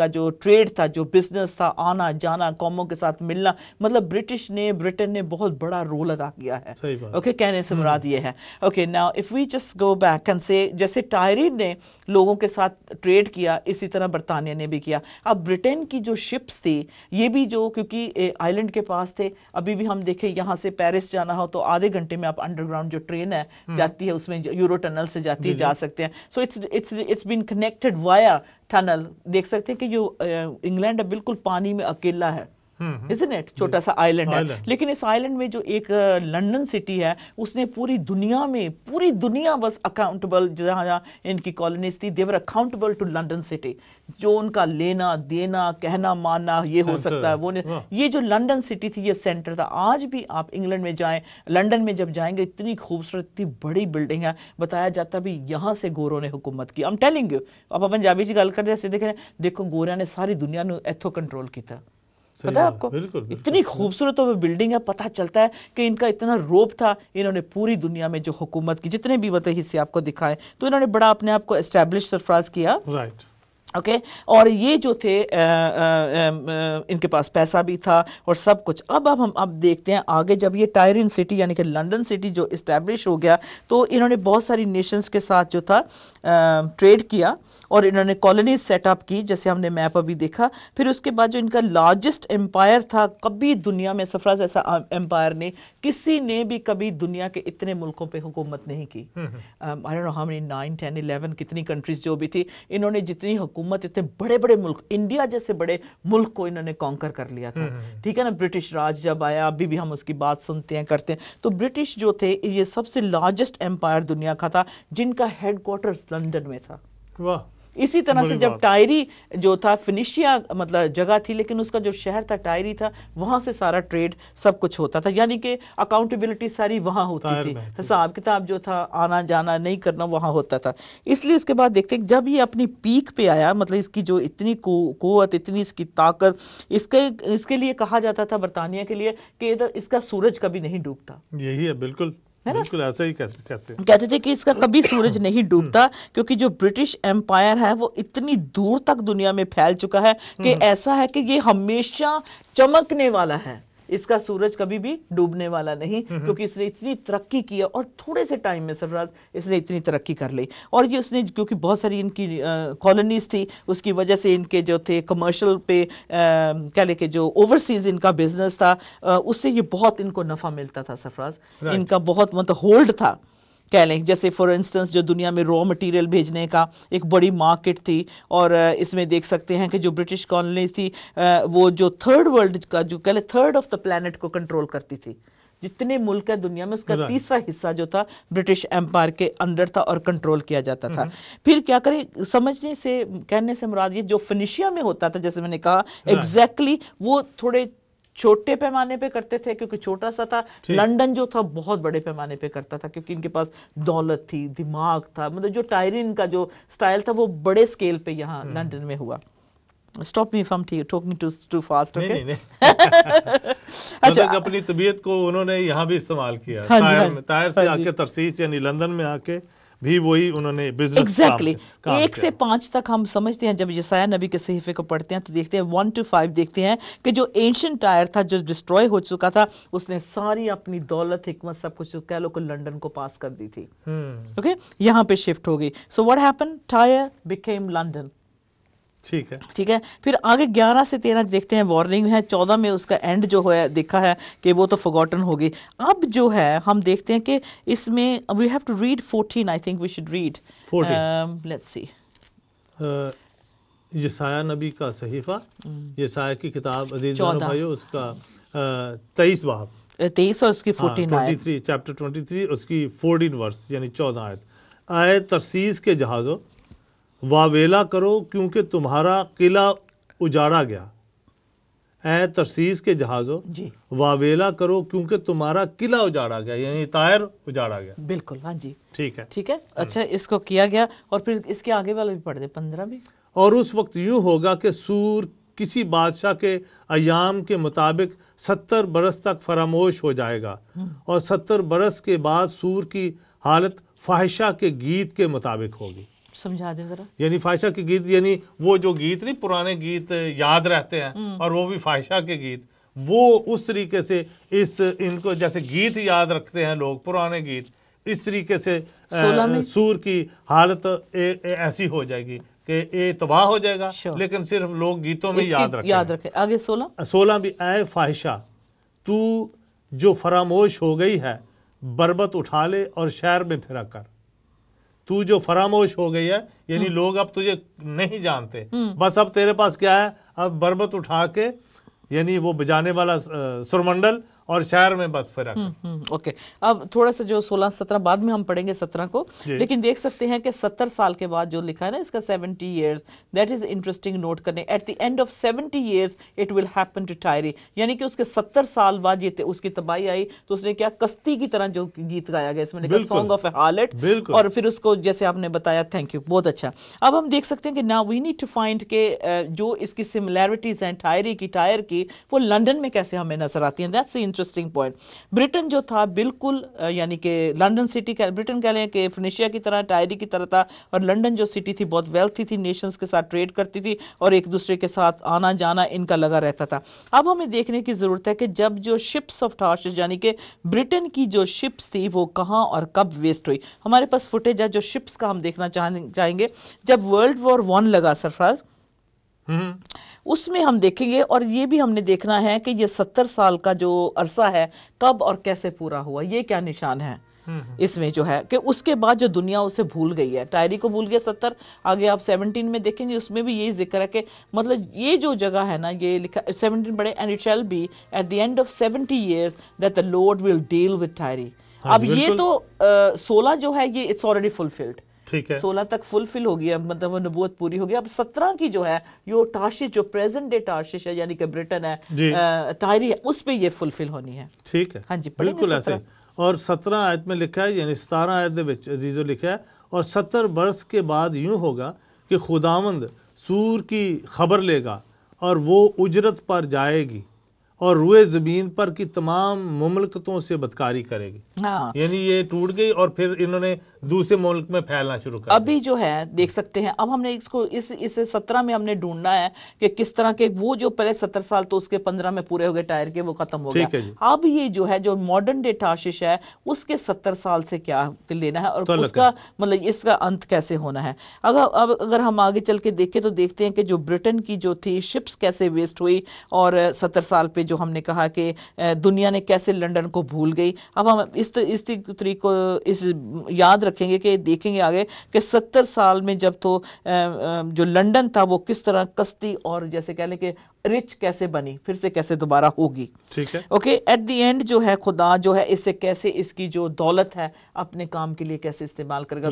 Speaker 2: जो ट्रेड था, जो बिजनेस था, आना जाना, कौमों के साथ मिलना, मतलब ब्रिटेन ने बहुत बड़ा रोल अदा किया है। ओके, कहने से मुराद ये है। Okay, now if we just go back and say, जैसे टायरिन ने लोगों के साथ ट्रेड किया, इसी तरह बर्तानिया ने भी किया। अब ब्रिटेन की जो शिप्स थी ये भी जो, क्योंकि आइलैंड के पास थे, अभी भी हम देखें यहाँ से पेरिस जाना हो तो आधे घंटे में आप अंडरग्राउंड जो ट्रेन है जाती है, उसमें यूरो टनल से जाती है, जा सकते हैं। So it's been connected via tunnel. देख सकते हैं कि जो इंग्लैंड है बिल्कुल पानी में अकेला है, isn't it? छोटा सा आइलैंड है, लेकिन इस आइलैंड में जो एक लंदन सिटी है, उसने पूरी दुनिया बस अकाउंटेबल, जहाँ इनकी कॉलोनीज थी, देवर अकाउंटेबल टू लंदन सिटी। जो उनका लेना देना, कहना मानना, ये हो सकता है वो नहीं, ये जो लंदन सिटी थी ये सेंटर था। आज भी आप इंग्लैंड में जाएं, लंदन में जब जाएंगे, इतनी खूबसूरत, इतनी बड़ी बिल्डिंग है, बताया जाता भी यहाँ से गोरों ने हुकूमत की। आई एम टेलिंग यू, आप पंजाबी जी गल करते ऐसे देखें, देखो गोरिया ने सारी दुनिया ने इथों कंट्रोल किया। पता है आपको, इतनी खूबसूरत वो बिल्डिंग है, पता चलता है कि इनका इतना रोब था, इन्होंने पूरी दुनिया में जो हुकूमत की जितने भी मतलब हिस्से आपको दिखाए, तो इन्होंने बड़ा अपने आप को एस्टैब्लिश सरफराज किया। राइट, ओके, और ये जो थे इनके पास पैसा भी था और सब कुछ। अब देखते हैं आगे, जब ये टायरिन सिटी यानी कि लंदन सिटी जो इस्टेब्लिश हो गया, तो इन्होंने बहुत सारी नेशंस के साथ जो था ट्रेड किया और इन्होंने कॉलोनीज सेटअप की, जैसे हमने मैप अभी देखा। फिर उसके बाद जो इनका लार्जेस्ट एम्पायर था, कभी दुनिया में सरफराज ऐसा एम्पायर नहीं, किसी ने भी कभी दुनिया के इतने मुल्कों पे हुकूमत नहीं की। I don't know how many, 9, 10, 11 कितनी कंट्रीज जो भी थी, इन्होंने जितनी हुकूमत, इतने बड़े बड़े मुल्क, इंडिया जैसे बड़े मुल्क को इन्होंने कॉन्कर कर लिया था। ठीक है ना, ब्रिटिश राज जब आया, अभी भी हम उसकी बात सुनते हैं, करते हैं, तो ब्रिटिश जो थे ये सबसे लार्जेस्ट एम्पायर दुनिया का था, जिनका हेडक्वार्टर लंदन में था। वाह। इसी तरह से जब टायरी जो था, फिनिशिया मतलब जगह थी, लेकिन उसका जो शहर था टायरी था, वहां से सारा ट्रेड सब कुछ होता था, यानी कि अकाउंटेबिलिटी सारी वहां होती थी, हिसाब किताब जो था, आना जाना नहीं करना वहां होता था। इसलिए उसके बाद देखते हैं जब ये अपनी पीक पे आया, मतलब इसकी जो इतनी कुव्वत, इतनी इसकी ताकत, इसके लिए कहा जाता था बरतानिया के लिए कि इसका सूरज कभी नहीं डूबता।
Speaker 1: यही है, बिल्कुल बिल्कुल ऐसा ही
Speaker 2: कहते थे कि इसका कभी सूरज नहीं डूबता, क्योंकि जो ब्रिटिश एम्पायर है वो इतनी दूर तक दुनिया में फैल चुका है कि ऐसा है कि ये हमेशा चमकने वाला है, इसका सूरज कभी भी डूबने वाला नहीं, क्योंकि इसने इतनी तरक्की की है और थोड़े से टाइम में सरफराज इसने इतनी तरक्की कर ली। और ये उसने, क्योंकि बहुत सारी इनकी कॉलोनीज थी, उसकी वजह से इनके जो थे कमर्शियल पे क्या लेके जो ओवरसीज इनका बिजनेस था, उससे ये बहुत इनको नफ़ा मिलता था सरफराज। इनका बहुत मतलब होल्ड था, कह लें। जैसे फॉर इंस्टेंस जो दुनिया में रॉ मटेरियल भेजने का एक बड़ी मार्केट थी, और इसमें देख सकते हैं कि जो ब्रिटिश कॉलोनीज थी वो जो थर्ड वर्ल्ड का, जो कह लें थर्ड ऑफ द प्लैनेट को कंट्रोल करती थी। जितने मुल्क है दुनिया में, उसका तीसरा हिस्सा जो था ब्रिटिश एम्पायर के अंदर था और कंट्रोल किया जाता था। फिर क्या करें, समझने से, कहने से मुराद ये जो फिनिशिया में होता था, जैसे मैंने कहा एग्जैक्टली वो थोड़े छोटे पैमाने पे करते थे क्योंकि छोटा सा था। लंदन जो था बहुत बड़े पैमाने पे करता था, क्योंकि इनके पास दौलत थी, दिमाग था, मतलब जो टायरिन का जो स्टाइल था वो बड़े स्केल पे यहाँ लंदन में हुआ। Stop me from talking too fast, okay?
Speaker 1: अच्छा, अपनी तबीयत को उन्होंने यहाँ भी इस्तेमाल किया। टायर से आके तरसीस यानी लंदन में आके भी वही उन्होंने बिजनेस
Speaker 2: एग्जैक्टली 1 से 5 तक हम समझते हैं। जब यसाया नबी के सहीफे को पढ़ते हैं तो देखते हैं 1 to 5 देखते हैं कि जो एंशिएंट टायर था, जो डिस्ट्रॉय हो चुका था, उसने सारी अपनी दौलत, हिकमत, सब कुछ कह लो को लंदन को पास कर दी थी। ओके, यहाँ पे शिफ्ट हो गई। सो what happened, tyre became London. ठीक है। फिर आगे 11 से 13 देखते हैं, वार्निंग है। 14 में उसका एंड जो है देखा है कि वो तो फॉरगॉटन हो गई। अब जो है हम देखते हैं कि इसमें we have to read 14, I think we should read 14। Let's see,
Speaker 1: Yasayah नबी का सहीफा, यसाया की किताब अजीज भाइयों, उसका 23 बाब
Speaker 2: 23 और उसकी
Speaker 1: 23 चैप्टर 23 उसकी 14 वर्स यानी 14 आयत। आए तरसीस के जहाज़ों, वावेला करो क्योंकि तुम्हारा किला उजाड़ा गया, ऐ तरसीस के जहाज़ों वावेला करो क्योंकि तुम्हारा किला उजाड़ा गया, यानी तायर उजाड़ा गया।
Speaker 2: बिल्कुल, हाँ जी,
Speaker 1: ठीक है,
Speaker 2: ठीक है। अच्छा, इसको किया गया और फिर इसके आगे वाला भी पढ़ दे, 15 भी।
Speaker 1: और उस वक्त यूं होगा कि सूर किसी बादशाह के अयाम के मुताबिक 70 बरस तक फरामोश हो जाएगा और 70 बरस के बाद सूर की हालत फाहिशा के गीत के मुताबिक होगी।
Speaker 2: समझा दें जरा।
Speaker 1: यानी फाहिशा के गीत, यानी वो जो गीत नहीं, पुराने गीत याद रहते हैं और वो भी फाहिशा के गीत, वो उस तरीके से इनको जैसे गीत याद रखते हैं लोग पुराने गीत, इस तरीके से सूर की हालत ऐसी हो जाएगी कि ये तबाह हो जाएगा, लेकिन सिर्फ लोग गीतों में याद रखें।
Speaker 2: आगे
Speaker 1: 16 भी, ऐ फाहिशा तू जो फरामोश हो गई है बरबत उठा ले और शहर में फिरा कर। तू जो फरामोश हो गई है, यानी लोग अब तुझे नहीं जानते, बस अब तेरे पास क्या है, अब बरबत उठा के, यानी वो बजाने वाला सुरमंडल, और शहर में बस फिरा।
Speaker 2: ओके, अब थोड़ा सा जो 16-17 बाद में हम पढ़ेंगे 17 को, लेकिन देख सकते हैं कि 70 साल के बाद जो लिखा है ना इसका 70 years, that is interesting note करने। At the end of 70 years it will happen to Tyre, यानी कि उसके 70 साल बाद ये उसकी तबाही आई तो उसने क्या, कश्ती की तरह जो गीत गाया गया इसमें लिखा, सॉन्ग ऑफ ए हार्लट, और फिर उसको जैसे आपने बताया, थैंक यू, बहुत अच्छा। अब हम देख सकते हैं कि now we need to find के जो इसकी सिमिलैरिटीज हैं टायर की, वो लंदन में कैसे हमें नजर आती हैं। That's interesting point. ब्रिटेन जो था बिल्कुल यानी कि लंदन सिटी का, ब्रिटेन कह लें कि फिनिशिया की तरह, टायरी की तरह था, और लंदन जो सिटी थी बहुत वेल्थी थी, नेशंस के साथ ट्रेड करती थी और एक दूसरे के साथ आना जाना इनका लगा रहता था। अब हमें देखने की ज़रूरत है कि जब जो शिप्स ऑफ टार्शिश यानी कि ब्रिटेन की जो शिप्स थी वो कहाँ और कब वेस्ट हुई। हमारे पास फुटेज है जो शिप्स का हम देखना चाहेंगे। जब वर्ल्ड वॉर 1 लगा सरफराज, उसमें हम देखेंगे, और ये भी हमने देखना है कि ये 70 साल का जो अरसा है कब और कैसे पूरा हुआ, ये क्या निशान है इसमें जो है कि उसके बाद जो दुनिया उसे भूल गई है। टायरी को भूल गया 70, आगे आप 17 में देखेंगे उसमें भी यही जिक्र है कि मतलब ये जो जगह है ना, ये लिखा 17 बड़े, and it shall be eight the end of 70 years that the Lord will deal with tired. अब ये तो 16 जो है ये इट्स ऑलरेडी फुलफिल्ड,
Speaker 1: ठीक है,
Speaker 2: 16 तक फुलफिल हो गया, मतलब वो नबूवत पूरी हो गई। अब 17 की जो है यो टार्शिश, जो प्रेजेंट डे टार्शिश है यानी कि ब्रिटेन है, टायरी है, उस पे ये फुलफिल होनी है।
Speaker 1: ठीक है,
Speaker 2: हाँ जी,
Speaker 1: बिल्कुल ऐसे। और 17 आयत में लिखा है, यानी 17 आयत दे विच अजीजों लिखा है, और 70 बरस के बाद यूं होगा कि खुदावंद सूर की खबर लेगा और वो उजरत पर जाएगी और रुए ज़मीन पर की तमाम मुमलकतों से बदकारी करेगी।
Speaker 2: हाँ।
Speaker 1: यानी ये टूट गई और फिर इन्होंने दूसरे मुल्क में फैलना शुरू कर
Speaker 2: अभी जो है देख सकते हैं। अब हमने इसको इस 17 में हमने ढूंढना है कि किस तरह के वो जो पहले 70 साल तो उसके 15 में पूरे हो गए टायर के, वो खत्म हो गया। अब ये जो है जो मॉडर्न डे टार्शिश है उसके 70 साल से क्या लेना है और तो उसका मतलब इसका अंत कैसे होना है। अगर हम आगे चल के देखें तो देखते हैं कि जो ब्रिटेन की जो थी शिप्स कैसे वेस्ट हुई, और 70 साल पे जो हमने कहा कि दुनिया ने कैसे लंदन को भूल गई। अब हम इस तरीको इस याद रखेंगे कि देखेंगे आगे कि 70 साल में जब तो जो लंदन था वो किस तरह कश्ती और जैसे कह लें कि रिच कैसे बनी, फिर से कैसे दोबारा होगी।
Speaker 1: ठीक है,
Speaker 2: ओके। एट द एंड जो है खुदा जो है इससे कैसे इसकी जो दौलत है अपने काम के लिए कैसे इस्तेमाल करेगा।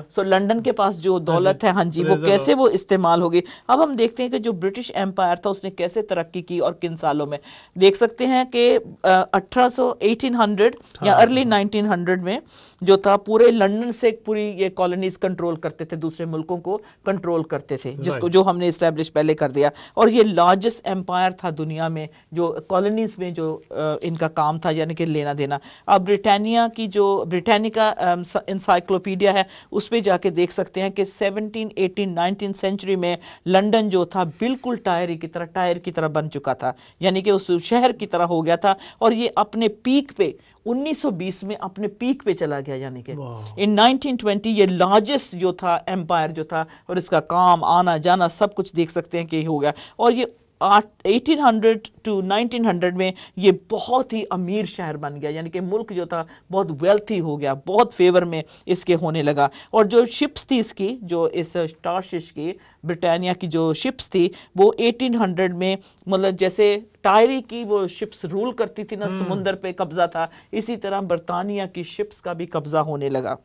Speaker 2: सो लंदन के पास जो दौलत है, हाँ जी, वो कैसे वो इस्तेमाल होगी। अब हम देखते हैं कि जो ब्रिटिश एम्पायर था उसने कैसे तरक्की की और किन सालों में। देख सकते हैं कि 1800 या अर्ली 1900 में जो था पूरे लंदन से पूरी ये कॉलोनीज कंट्रोल करते थे, दूसरे मुल्कों को कंट्रोल करते थे, जिसको जो हमने इस्टेब्लिश पहले कर दिया। और ये लार्जेस्ट एम्पायर था दुनिया में जो कॉलोनीज में जो इनका काम था यानी कि लेना देना। अब ब्रिटानिया की जो ब्रिटानिका इंसाइक्लोपीडिया है उस पर जाके देख सकते हैं कि 17, 18, 19 सेंचुरी में लंदन जो था बिल्कुल टायर की तरह बन चुका था, यानी कि उस शहर की तरह हो गया था। और ये अपने पीक पे 1920 में अपने पीक पे चला गया, यानी कि इन 1920 ये लार्जेस्ट जो था एम्पायर जो था, और इसका काम आना जाना सब कुछ देख सकते हैं कि हो गया। और ये 1800 to 1900 में ये बहुत ही अमीर शहर बन गया, यानी कि मुल्क जो था बहुत वेल्थी हो गया, बहुत फेवर में इसके होने लगा। और जो शिप्स थी इसकी, जो इस टार्शिश की ब्रिटानिया की जो शिप्स थी वो 1800 में मतलब जैसे टायरी की वो शिप्स रूल करती थी ना, समुंदर पे कब्जा था, इसी तरह बरतानिया की शिप्स का भी कब्जा होने लगा।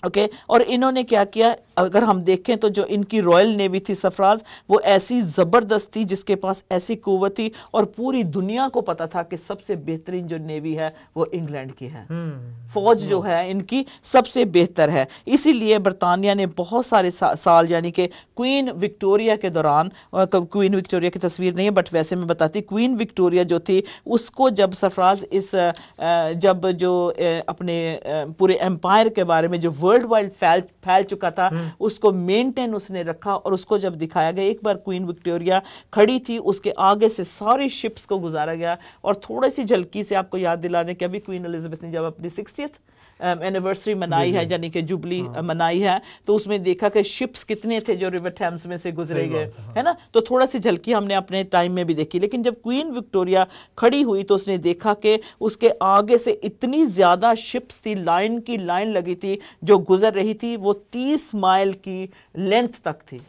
Speaker 2: ओके। और इन्होंने क्या किया, अगर हम देखें तो जो इनकी रॉयल नेवी थी सरफराज, वो ऐसी ज़बरदस्त थी, जिसके पास ऐसी कुव्वत थी और पूरी दुनिया को पता था कि सबसे बेहतरीन जो नेवी है वो इंग्लैंड की है। फौज जो है इनकी सबसे बेहतर है। इसीलिए बरतानिया ने बहुत सारे साल यानी कि क्वीन विक्टोरिया के दौरान, क्वीन विक्टोरिया की तस्वीर नहीं है बट वैसे मैं बताती, क्वीन विक्टोरिया जो थी उसको जब सरफराज इस जब जो अपने पूरे एम्पायर के बारे में जो वर्ल्ड वाइड फैल चुका था उसको मेंटेन उसने रखा और उसको जब दिखाया गया, एक बार क्वीन विक्टोरिया खड़ी थी, उसके आगे से सारी शिप्स को गुजारा गया। और थोड़ी सी झलकी से आपको याद दिला दें कि अभी क्वीन एलिजाबेथ ने जब अपनी 60th एनिवर्सरी मनाई है, यानी कि जुबली मनाई है, तो उसमें देखा कि शिप्स कितने थे जो रिवर थैम्स में से गुजरे गए, है ना। तो थोड़ा सी झलकी हमने अपने टाइम में भी देखी। लेकिन जब क्वीन विक्टोरिया खड़ी हुई तो उसने देखा कि उसके आगे से इतनी ज्यादा शिप्स थी, लाइन की लाइन लगी थी जो गुजर रही थी, वो 30 माइल की लेंथ तक थी,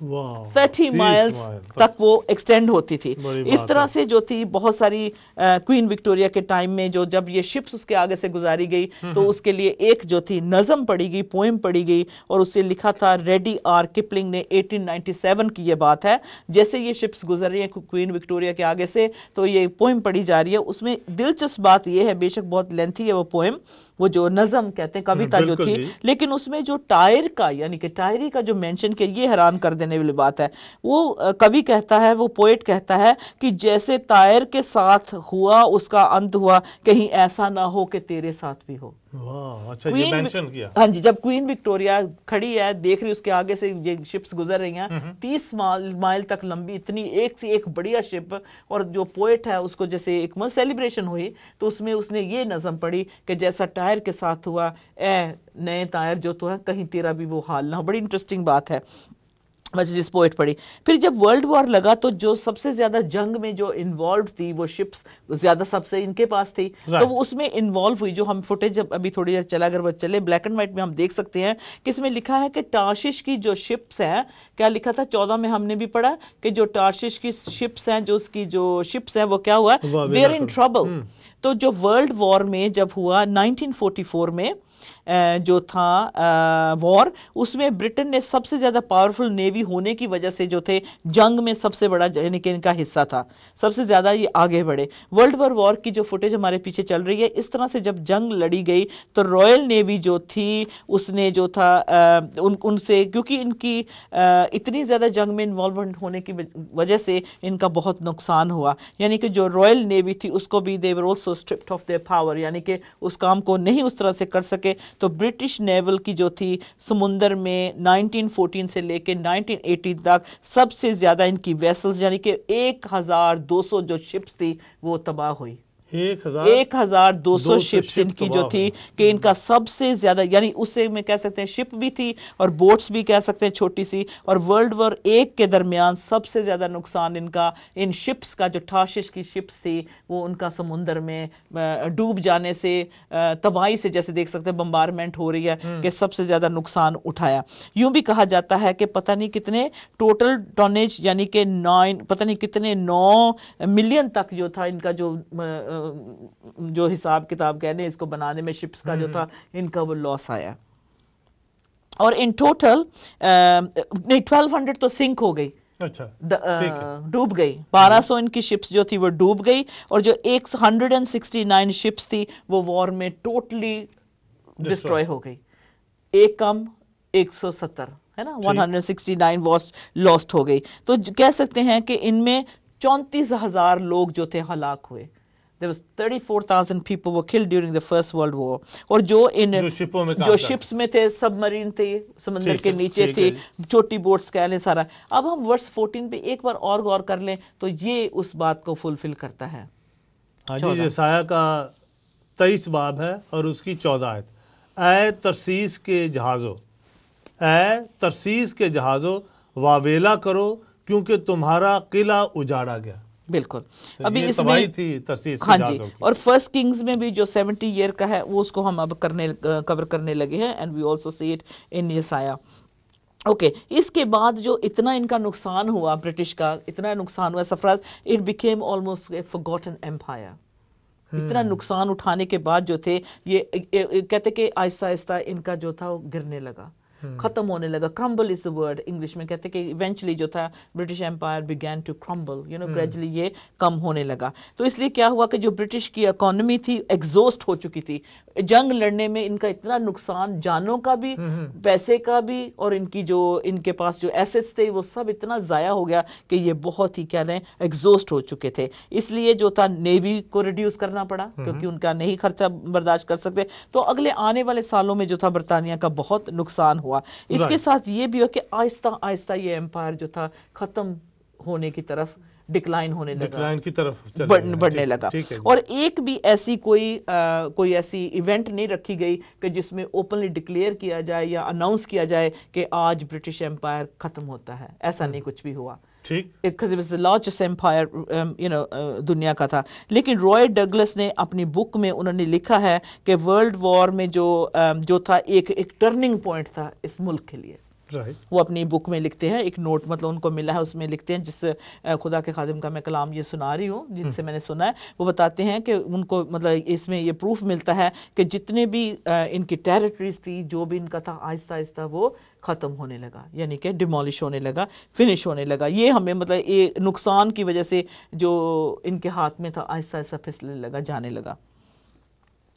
Speaker 2: 30 माइल्स तक वो एक्सटेंड होती थी। इस तरह से जो थी बहुत सारी क्वीन विक्टोरिया के टाइम में जो जब ये शिप्स उसके आगे से गुजारी गई तो उसके लिए एक जो थी नज़म पढ़ी गई, पोएम पढ़ी गई और उससे लिखा था रेडी आर किपलिंग ने 1897 की ये बात है। जैसे ये शिप्स गुजर रही है क्वीन विक्टोरिया के आगे से तो ये पोएम पढ़ी जा रही है। उसमें दिलचस्प बात ये है, बेशक बहुत लेंथी है वो पोएम, वो जो नज़म कहते हैं कविता जो थी, लेकिन उसमें जो टायर का यानी कि टायरी का जो मेंशन किया, ये हैरान कर देने वाली बात है। वो कवि कहता है, वो पोएट कहता है कि जैसे टायर के साथ हुआ उसका अंत हुआ, कहीं ऐसा ना हो कि तेरे साथ भी हो।
Speaker 1: अच्छा, ये मेंशन किया।
Speaker 2: हाँ जी, जब क्वीन विक्टोरिया खड़ी है, देख रही उसके आगे से ये शिप्स गुजर रही हैं 30 माइल तक लंबी, इतनी एक से एक बढ़िया शिप, और जो पोएट है उसको जैसे एक सेलिब्रेशन हुई तो उसमें उसने ये नज़म पढ़ी कि जैसा टायर के साथ हुआ, ए नए टायर जो तो है कहीं तेरा भी वो हाल ना हो। बड़ी इंटरेस्टिंग बात है जिस पोएट पढ़ी। फिर जब वर्ल्ड वॉर लगा तो जो सबसे ज्यादा जंग में जो इन्वॉल्व थी वो शिप्स ज्यादा सबसे इनके पास थी, तो वो उसमें इन्वॉल्व हुई। जो हम फुटेज जब अभी थोड़ी देर चला, अगर वो चले ब्लैक एंड व्हाइट में हम देख सकते हैं कि इसमें लिखा है कि टार्शिश की जो शिप्स हैं, क्या लिखा था 14 में हमने भी पढ़ा कि जो टार्शिश की शिप्स हैं, जो उसकी जो शिप्स हैं वो क्या हुआ, दे आर इन ट्रबल। तो जो वर्ल्ड वॉर में जब हुआ 1944 में जो था वॉर, उसमें ब्रिटेन ने सबसे ज़्यादा पावरफुल नेवी होने की वजह से जो थे जंग में सबसे बड़ा यानी कि इनका हिस्सा था, सबसे ज़्यादा ये आगे बढ़े। वर्ल्ड वॉर की जो फुटेज हमारे पीछे चल रही है, इस तरह से जब जंग लड़ी गई तो रॉयल नेवी जो थी उसने जो था उनसे, क्योंकि इनकी इतनी ज़्यादा जंग में इन्वॉल्वमेंट होने की वजह से इनका बहुत नुकसान हुआ, यानी कि जो रॉयल नेवी थी उसको भी they were also stripped of their power, यानी कि उस काम को नहीं उस तरह से कर सके। तो ब्रिटिश नेवल की जो थी समुंदर में 1914 से लेके 1980 तक सबसे ज़्यादा इनकी वेसल्स यानी कि 1200 जो शिप्स थी वो तबाह हुई। 1200 शिप्स इनकी जो थी कि इनका सबसे ज्यादा, यानी उससे में कह सकते हैं शिप भी थी और बोट्स भी कह सकते हैं छोटी सी। और वर्ल्ड वॉर 1 के दरमियान सबसे ज्यादा नुकसान इनका इन शिप्स का, जो टार्शिश की शिप्स थी वो उनका समुंदर में डूब जाने से, तबाही से, जैसे देख सकते हैं बम्बारमेंट हो रही है, कि सबसे ज्यादा नुकसान उठाया। यूं भी कहा जाता है कि पता नहीं कितने टोटल टॉनेज यानी कि 9 मिलियन तक जो था इनका जो हिसाब किताब कहने इसको बनाने में शिप्स का जो था इनका वो लॉस आया। और इन टोटल 1200 तो सिंक हो गई,
Speaker 1: अच्छा
Speaker 2: डूब गई। 1200 इनकी शिप्स जो थी वो डूब गई और जो 169 शिप्स थी वो वॉर में टोटली डिस्ट्रॉय हो गई। एक कम 170 है ना, 169 वॉस लॉस्ट हो गई। तो कह सकते हैं कि इनमें 34,000 लोग जो थे हलाक हुए। There was 34,000 people were killed during the First World War। और जो शिप्स में थे, सबमरीन थे, समंदर के नीचे थे, छोटी बोट्स कह लें सारा। अब हम वर्स 14 पे एक बार और गौर कर लें तो ये उस बात को फुलफिल करता है।
Speaker 1: हाँ जी, यशायाह का 23 बाब है और उसकी 14 आयत। ऐ तरसीस के जहाज़ों, ऐ तरसीस के जहाज़ों, वावेला करो क्योंकि तुम्हारा किला उजाड़ा गया।
Speaker 2: बिल्कुल,
Speaker 1: तो
Speaker 2: अभी
Speaker 1: इसमें थी तरसीस
Speaker 2: हाँ जी, और फर्स्ट किंग्स में भी जो 70 ईयर का है वो उसको हम अब कवर करने लगे हैं, and we also see it in यशायाह। ओके, इसके बाद जो इतना इनका नुकसान हुआ, ब्रिटिश का इतना नुकसान हुआ सरफराज, it became almost a forgotten empire. इतना नुकसान उठाने के बाद जो थे ये कहते कि आहिस्ता आहिस्ता इनका जो था वो गिरने लगा। खत्म होने लगा। Crumble is the word, English में कहते हैं कि इवेंचुअली जो था British empire began to crumble, you know, gradually ये कम होने लगा। तो इसलिए क्या हुआ कि जो ब्रिटिश की इकोनॉमी थी एग्जॉस्ट हो चुकी थी। जंग लड़ने में इनका इतना नुकसान, जानों का भी, पैसे का भी, और इनकी जो इनके पास जो एसेट्स थे वो सब इतना ज़ाया हो गया कि ये बहुत ही क्या लें एग्जॉस्ट हो चुके थे। इसलिए जो था नेवी को रिड्यूस करना पड़ा क्योंकि उनका नहीं खर्चा बर्दाश्त कर सकते। तो अगले आने वाले सालों में जो था बरतानिया का बहुत नुकसान हुआ। इसके साथ ये भी हुआ कि आहिस्ता आहिस्ता ये एम्पायर जो था ख़त्म होने की तरफ, डिक्लाइन होने लगा,
Speaker 1: डिक्लाइन की तरफ
Speaker 2: बढ़ने लगा। और एक भी ऐसी कोई ऐसी इवेंट नहीं रखी गई कि जिसमें ओपनली डिक्लेयर किया जाए या अनाउंस किया जाए कि आज ब्रिटिश एम्पायर खत्म होता है। ऐसा नहीं कुछ भी हुआ। लार्जेस्ट एम्पायर दुनिया का था। लेकिन रॉय डगलस ने अपनी बुक में उन्होंने लिखा है कि वर्ल्ड वॉर में जो था एक टर्निंग पॉइंट था इस मुल्क के लिए। वो अपनी बुक में लिखते हैं, एक नोट मतलब उनको मिला है, उसमें लिखते हैं, जिस खुदा के खादिम का मैं कलाम ये सुना रही हूँ, जिनसे मैंने सुना है, वो बताते हैं कि उनको मतलब इसमें ये प्रूफ मिलता है कि जितने भी इनकी टेरिटरीज थी, जो भी इनका था, आहिस्ता आहिस्ता वो ख़त्म होने लगा, यानी कि डिमोलिश होने लगा, फिनिश होने लगा। ये हमें मतलब ये नुकसान की वजह से जो इनके हाथ में था आहिस्ता आहिस्ता फिसलने लगा, जाने लगा।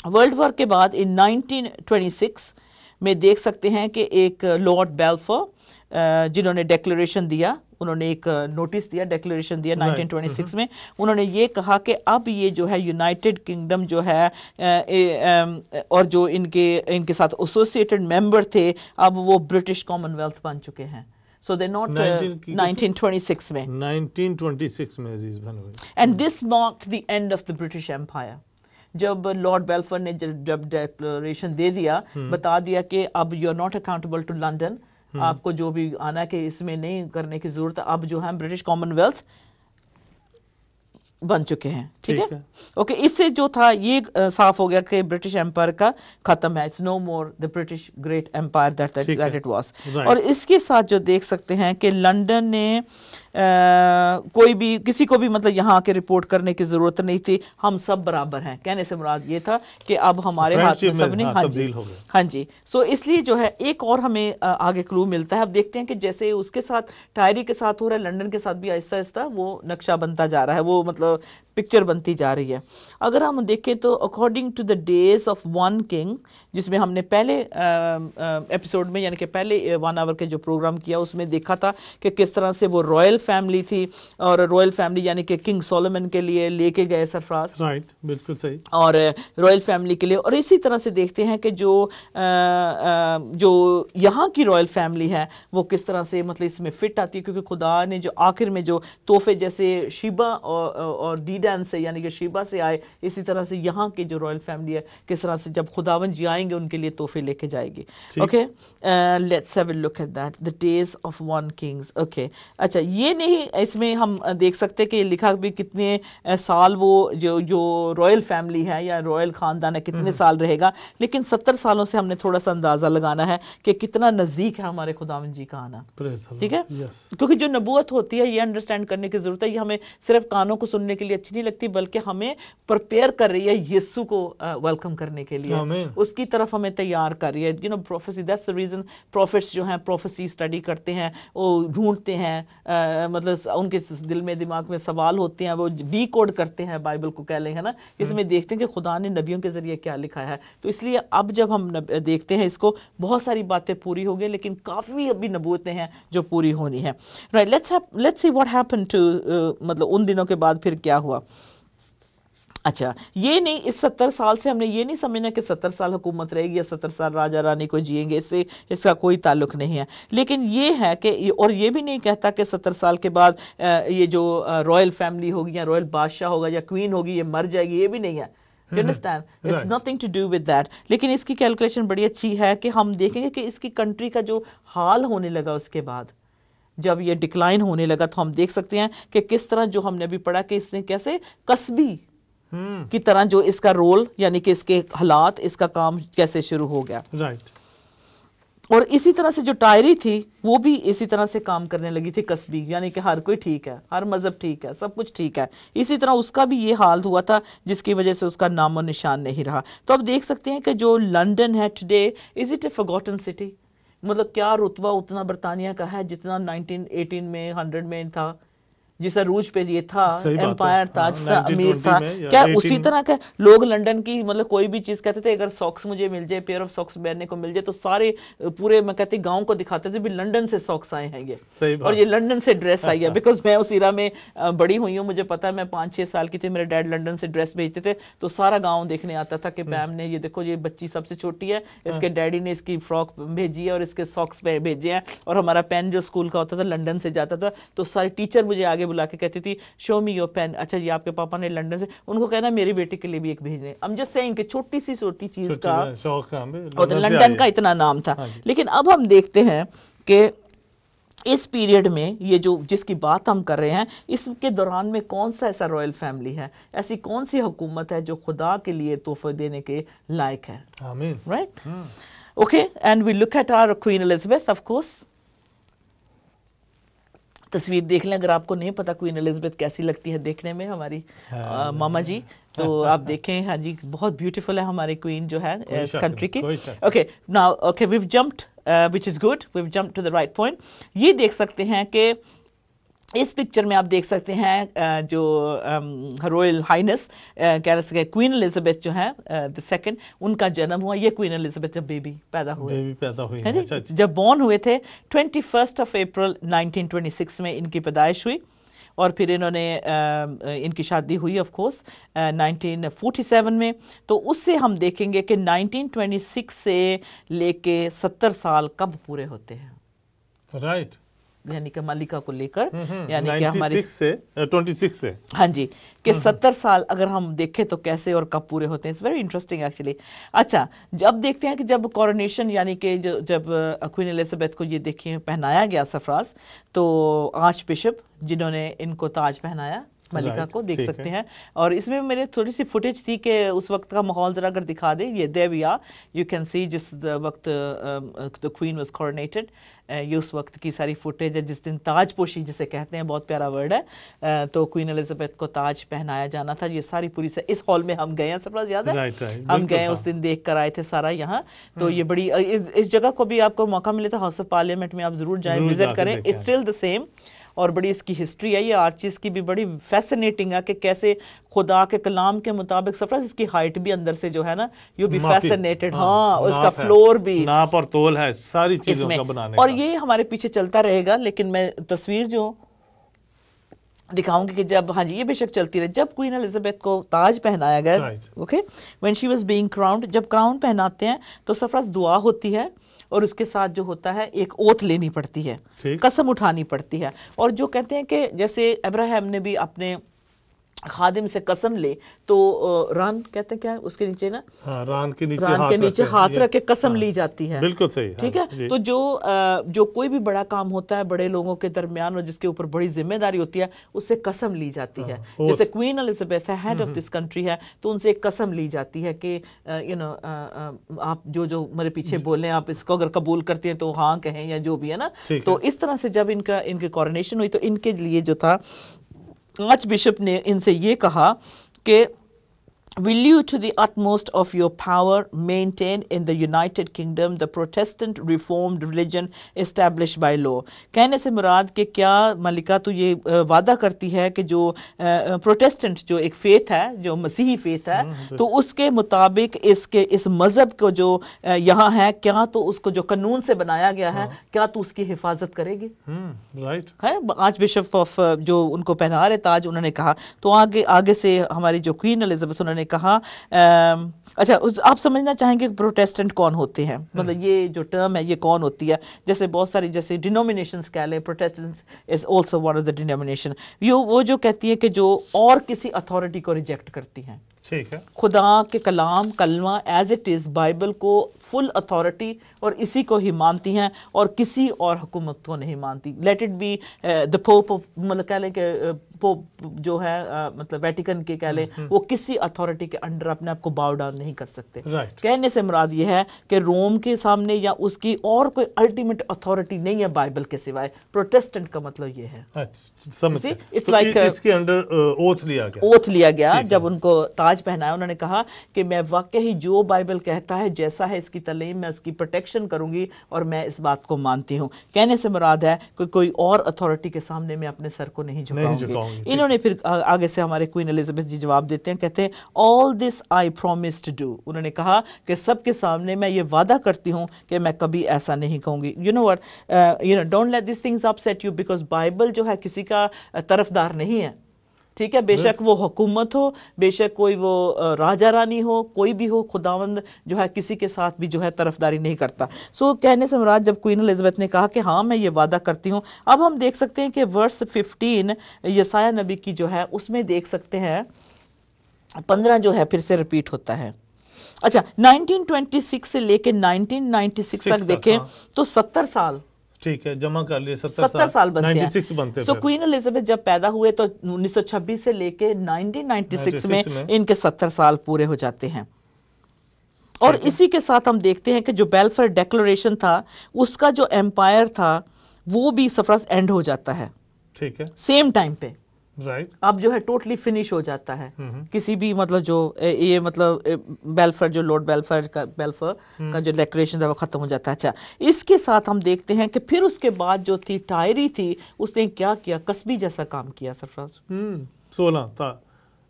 Speaker 2: वर्ल्ड वॉर के बाद इन 1926 में देख सकते हैं कि एक लॉर्ड बेल्फोर जिन्होंने डिक्लेरेशन दिया, उन्होंने एक नोटिस दिया, डिक्लेरेशन दिया 1926 में। उन्होंने ये कहा कि अब ये जो है यूनाइटेड किंगडम जो है और जो इनके साथ एसोसिएटेड मेंबर थे, अब वो ब्रिटिश कॉमनवेल्थ बन चुके हैं। So they're not 1926 में
Speaker 1: 1926 में अजीज भाई।
Speaker 2: And this marked the end of the British Empire. जब लॉर्ड बेल्फोर ने जब डिक्लेरेशन दे दिया, बता दिया कि अब you are not accountable to London, आपको जो भी आना कि इसमें नहीं करने की जरूरत है, अब जो है ब्रिटिश कॉमनवेल्थ बन चुके हैं। ठीक है, ओके। इससे जो था ये साफ हो गया कि ब्रिटिश एम्पायर का खत्म है। It's no more the British great empire that it was. और इसके साथ जो देख सकते हैं कि लंदन ने कोई भी किसी को भी मतलब यहाँ आके रिपोर्ट करने की जरूरत नहीं थी, हम सब बराबर हैं। कहने से मुराद ये था कि अब हमारे हाथ में सब नहीं। हाँ जी। सो इसलिए जो है एक और हमें आगे क्लू मिलता है। अब देखते हैं कि जैसे उसके साथ टायरी के साथ हो रहा है, लंदन के साथ भी आहिस्ता आहिस्ता वो नक्शा बनता जा रहा है, वो मतलब पिक्चर बनती जा रही है। अगर हम देखें तो according to the days of one king, जिसमें हमने पहले एपिसोड में यानी कि पहले 1 आवर के जो प्रोग्राम किया उसमें देखा था कि किस तरह से वो रॉयल फैमिली थी, और रॉयल फैमिली यानी कि किंग सोलोमन के लिए लेके गए सरफराज।
Speaker 1: राइट, बिल्कुल सही।
Speaker 2: और रॉयल फैमिली के लिए, और इसी तरह से देखते हैं कि जो यहाँ की रॉयल फैमिली है वो किस तरह से मतलब इसमें फिट आती है, क्योंकि खुदा ने जो आखिर में जो तोहफे जैसे शीबा और डीडान से यानी कि शीबा से आए, इसी तरह से यहाँ की जो रॉयल फैमिली है किस तरह से जब खुदावन जी आएंगे उनके लिए तोहफे लेके जाएगी। Okay, let's have a look at that, the days of one Kings. Okay, अच्छा, ये नहीं, इसमें हम देख सकते हैं कि लिखा भी कितने साल वो जो रॉयल फैमिली है या रॉयल खानदान है कितने साल रहेगा, लेकिन 70 सालों से हमने थोड़ा सा अंदाजा लगाना है कि कितना नजदीक है हमारे खुदावन जी का आना। ठीक है, क्योंकि जो नबूवत होती है ये अंडरस्टैंड करने की जरूरत है। ये हमें सिर्फ कानों को सुनने के लिए अच्छी नहीं लगती, बल्कि हमें प्रिपेयर कर रही है यीशु को वेलकम करने के लिए, उसकी तरफ हमें तैयार कर रही है। You know, prophecy, that's the reason prophets जो हैं प्रोफेसी स्टडी करते हैं, वो ढूंढते हैं, मतलब उनके दिल में दिमाग में सवाल होते हैं, वो डीकोड करते हैं बाइबल को, कह लेंगे ना, इसमें देखते हैं कि खुदा ने नबियों के जरिए क्या लिखा है। तो इसलिए अब जब हम देखते हैं इसको, बहुत सारी बातें पूरी हो गई, लेकिन काफ़ी अभी नबूवतें हैं जो पूरी होनी है। Right, let's see what happened to, मतलब उन दिनों के बाद फिर क्या हुआ। अच्छा, ये नहीं, इस 70 साल से हमने ये नहीं समझना कि 70 साल हुकूमत रहेगी या 70 साल राजा रानी को जिएंगे, इससे इसका कोई ताल्लुक नहीं है। लेकिन ये है कि, और ये भी नहीं कहता कि 70 साल के बाद ये जो रॉयल फैमिली होगी या रॉयल बादशाह होगा या क्वीन होगी ये मर जाएगी, ये भी नहीं है। You understand? It's nothing to do with that. लेकिन इसकी कैलकुलेशन बड़ी अच्छी है कि हम देखेंगे कि इसकी कंट्री का जो हाल होने लगा उसके बाद, जब ये डिक्लाइन होने लगा, तो हम देख सकते हैं कि किस तरह जो हमने अभी पढ़ा कि इसने कैसे कस्बी की तरह जो इसका रोल यानी कि इसके हालात, इसका काम कैसे शुरू हो गया।
Speaker 1: राइट।
Speaker 2: और इसी तरह से जो टायरी थी वो भी इसी तरह से काम करने लगी थी, कस्बी, यानी कि हर कोई ठीक है, हर मजहब ठीक है, सब कुछ ठीक है। इसी तरह उसका भी ये हाल हुआ था, जिसकी वजह से उसका नाम और निशान नहीं रहा। तो अब देख सकते हैं कि जो लंदन है today, is it A forgotten city? मतलब क्या रुतबा उतना बरतानिया का है जितना 1918 में 100 में था, जिस अरूज पे ये था, एम्पायर था, अमीर था, क्या उसी तरह का लोग लंदन की मतलब कोई भी चीज कहते थे, अगर सॉक्स मुझे मिल जाए, पेयर ऑफ सॉक्स पहनने को मिल जाए, तो सारे पूरे मैं कहती गांव को दिखाते थे भी लंदन से सॉक्स आए हैं ये, और ये लंदन से ड्रेस आई है। बिकॉज मैं उस इरा में बड़ी हुई हूँ, मुझे पता है, मैं 5-6 साल की थी, मेरे डैड लंदन से ड्रेस भेजते थे, तो सारा गाँव देखने आता था कि पैम ने ये देखो, ये बच्ची सबसे छोटी है, इसके डैडी ने इसकी फ्रॉक भेजी है और इसके सॉक्स भेजे हैं, और हमारा पेन जो स्कूल का होता था लंदन से जाता था, तो सारी टीचर मुझे आगे बुला के कहती थी शो मी योर पेन, अच्छा जी आपके पापा ने लंदन से, उनको कहना मेरी बेटी के लिए भी एक भेज दें। I'm just saying कि छोटी चीज का और लंदन का इतना नाम था। लेकिन अब हम देखते हैं कि इस पीरियड में ये जो जिसकी बात हम कर रहे हैं, इसके दौरान में कौन सा ऐसा रॉयल फैमिली है, ऐसी कौन सी हुकूमत है जो खुदा के लिए तोहफे देने के लायक है।
Speaker 1: आमीन।
Speaker 2: Right, okay, and we look at our queen Elizabeth. Of course तस्वीर देख लें, अगर आपको नहीं पता क्वीन एलिजाबेथ कैसी लगती है देखने में, हमारी मामा जी, तो आप देखें। हाँ जी, बहुत ब्यूटीफुल है हमारी क्वीन जो है इस कंट्री की। Okay, now okay, we have jumped which is good, we have jumped to the right point. ये देख सकते हैं कि इस पिक्चर में आप देख सकते हैं जो रॉयल हाइनेस कह सके क्वीन एलिजाबेथ जो है द सेकंड, उनका जन्म हुआ, ये क्वीन एलिजाबेथ जब बेबी पैदा हुई है जी, अच्छा। जब बॉर्न हुए थे 21 अप्रैल 1926 में इनकी पैदाइश हुई, और फिर इन्होंने इनकी शादी हुई ऑफ कोर्स 1947 में। तो उससे हम देखेंगे कि 1926 से लेके 70 साल कब पूरे होते हैं,
Speaker 1: राइट,
Speaker 2: यानी कि मलिका को लेकर, यानी कि हमारी
Speaker 1: 26 से
Speaker 2: हाँ जी, कि 70 साल अगर हम देखें तो कैसे और कब पूरे होते हैं। It's very interesting actually. अच्छा, जब देखते हैं कि जब कोरोनेशन यानी कि जब क्वीन एलिजाबेथ को ये देखिए पहनाया गया सरफराज, तो आर्च बिशप जिन्होंने इनको ताज पहनाया मलिका को देख सकते हैं। और इसमें मेरे थोड़ी सी फुटेज थी कि उस वक्त का माहौल जरा अगर दिखा दे, ये there we are, you can see जिस वक्त द क्वीन वाज कोरोनेटेड, ये उस वक्त की सारी फुटेज है जिस दिन ताजपोशी जिसे कहते हैं, बहुत प्यारा वर्ड है। तो क्वीन एलिजाबेथ को ताज पहनाया जाना था, ये सारी पूरी से इस हॉल में हम गए हैं, सरप्राइज याद है, हम गए उस दिन देख कर आए थे सारा यहाँ। तो ये बड़ी इस जगह को भी आपको मौका मिले तो हाउस ऑफ पार्लियामेंट में आप जरूर जाएं, विजिट करें, इट्स स्टिल द सेम। और बड़ी इसकी हिस्ट्री है, ये आर्चिस की भी बड़ी फैसिनेटिंग है कि कैसे खुदा के कलाम के मुताबिक सरफराज इसकी हाइट भी अंदर से जो है ना, यू बी फैसिनेटेड। हाँ, और इसका फ्लोर भी
Speaker 1: नाप और तोल है, सारी चीजों का बनाने
Speaker 2: और ये हमारे पीछे चलता रहेगा। लेकिन मैं तस्वीर जो दिखाऊंगी कि जब, हाँ जी, ये बेशक चलती रहे, जब क्वीन एलिजाबेथ को ताज पहनाया गया, okay, when she was being crowned, जब क्राउन पहनाते हैं तो सरफराज दुआ होती है, और उसके साथ जो होता है एक ओथ लेनी पड़ती है, कसम उठानी पड़ती है। और जो कहते हैं कि जैसे अब्राहम ने भी अपने खादिम से कसम ले, तो रान कहते हैं क्या है उसके नीचे ना,
Speaker 1: रान के
Speaker 2: नीचे हाथ रख के कसम ली जाती है,
Speaker 1: बिल्कुल सही,
Speaker 2: ठीक है। तो जो कोई भी बड़ा काम होता है बड़े लोगों के दरमियान और जिसके ऊपर बड़ी जिम्मेदारी होती है, उससे कसम ली जाती है। जैसे क्वीन एलिजाबेथ है, हेड ऑफ दिस कंट्री है, तो उनसे एक कसम ली जाती है कि यू नो आप जो मेरे पीछे बोले, आप इसको अगर कबूल करते हैं तो हाँ कहें, या जो भी है ना। तो इस तरह से जब इनकी कोरोनेशन हुई, तो इनके लिए जो था आर्च बिशप ने इनसे ये कहा कि will you to the utmost of your power maintain in the United Kingdom the Protestant Reformed religion established by law। कहने से मुराद कि क्या मलिका तो ये वादा करती है कि जो प्रोटेस्टेंट जो एक फेथ है, जो मसीही फेथ है, तो उसके मुताबिक इस मज़हब को जो यहाँ है, क्या तो उसको जो कानून से बनाया गया है, क्या तो उसकी हिफाजत करेगी।
Speaker 1: राइट
Speaker 2: है, आर्च बिशप ऑफ जो उनको पहना रहे ताज, उन्होंने कहा। तो आगे से हमारी जो क्वीन एलिजाबेथ, उन्होंने कहा अच्छा, आप समझना चाहेंगे प्रोटेस्टेंट कौन होते हैं, मतलब ये जो टर्म है ये कौन होती है। जैसे बहुत सारी जैसे डिनोमिनेशंस कह लें, Protestants is also one of the denomination. वो जो कहती है कि जो और किसी अथॉरिटी को रिजेक्ट करती हैं,
Speaker 1: ठीक है,
Speaker 2: खुदा के कलाम कलमा एज इट इज़ बाइबल को फुल अथॉरिटी और इसी को ही मानती हैं और किसी और हुकूमत को नहीं मानती। Let it be the pope, मतलब कह लें कि पोप जो है मतलब वेटिकन के कह लें, वो किसी अथॉरिटी के अंडर अपने आप को बाउ डाउन नहीं कर सकते। कहने से मुराद ये है कि रोम के सामने या उसकी और कोई अल्टीमेट अथॉरिटी नहीं है बाइबल के सिवाय। प्रोटेस्टेंट का मतलब ये है,
Speaker 1: इट्स लाइक इसके अंडर ओथ लिया गया
Speaker 2: जब उनको ताज पहनाया, उन्होंने कहा कि मैं वाकई ही जो बाइबल कहता है जैसा है इसकी तालीम, मैं उसकी प्रोटेक्शन करूंगी और मैं इस बात को मानती हूँ। कहने से मुराद है कि कोई और अथॉरिटी के सामने मैं अपने सर को नहीं झुकाऊंगी। इन्होंने फिर आगे से हमारे क्वीन एलिजाबेथ जी जवाब देते हैं, कहते हैं all this I promise to do. उन्होंने कहा कि सबके सामने मैं ये वादा करती हूँ कि मैं कभी ऐसा नहीं कहूँगी। You know what, don't let this things upset you, because Bible जो है किसी का तरफदार नहीं है, ठीक है। बेशक वो हुकूमत हो, बेशक कोई वो राजा रानी हो, कोई भी हो, खुदावंद जो है किसी के साथ भी जो है तरफदारी नहीं करता। सो कहने से मुराद जब क्वीन एलिजाबेथ ने कहा कि हाँ मैं ये वादा करती हूँ, अब हम देख सकते हैं कि वर्स 15 यसाया नबी की जो है उसमें देख सकते हैं 15 जो है फिर से रिपीट होता है। अच्छा, 1926 से लेके 1996 तक देखें तो 70 साल,
Speaker 1: ठीक है, जमा कर लिए
Speaker 2: 70 साल बनते
Speaker 1: 96 बनते हैं।
Speaker 2: सो क्वीन एलिजाबेथ जब पैदा हुए तो 1926 से लेके 1996 में इनके 70 साल पूरे हो जाते हैं। और इसी के साथ हम देखते हैं कि जो बेलफेयर डिक्लेरेशन था उसका जो एम्पायर था वो भी सफरस एंड हो जाता है, ठीक है, सेम टाइम पे, राइट। अब जो है टोटली फिनिश हो जाता है। किसी भी मतलब जो ये मतलब बेलफेयर, जो लॉर्ड बेलफेयर का जो डिक्लेरेशन था वो खत्म हो जाता है। अच्छा, इसके साथ हम देखते हैं कि फिर उसके बाद जो थी टायरी थी, उसने क्या किया, कस्बी जैसा काम किया सरफराज।
Speaker 1: 16 था,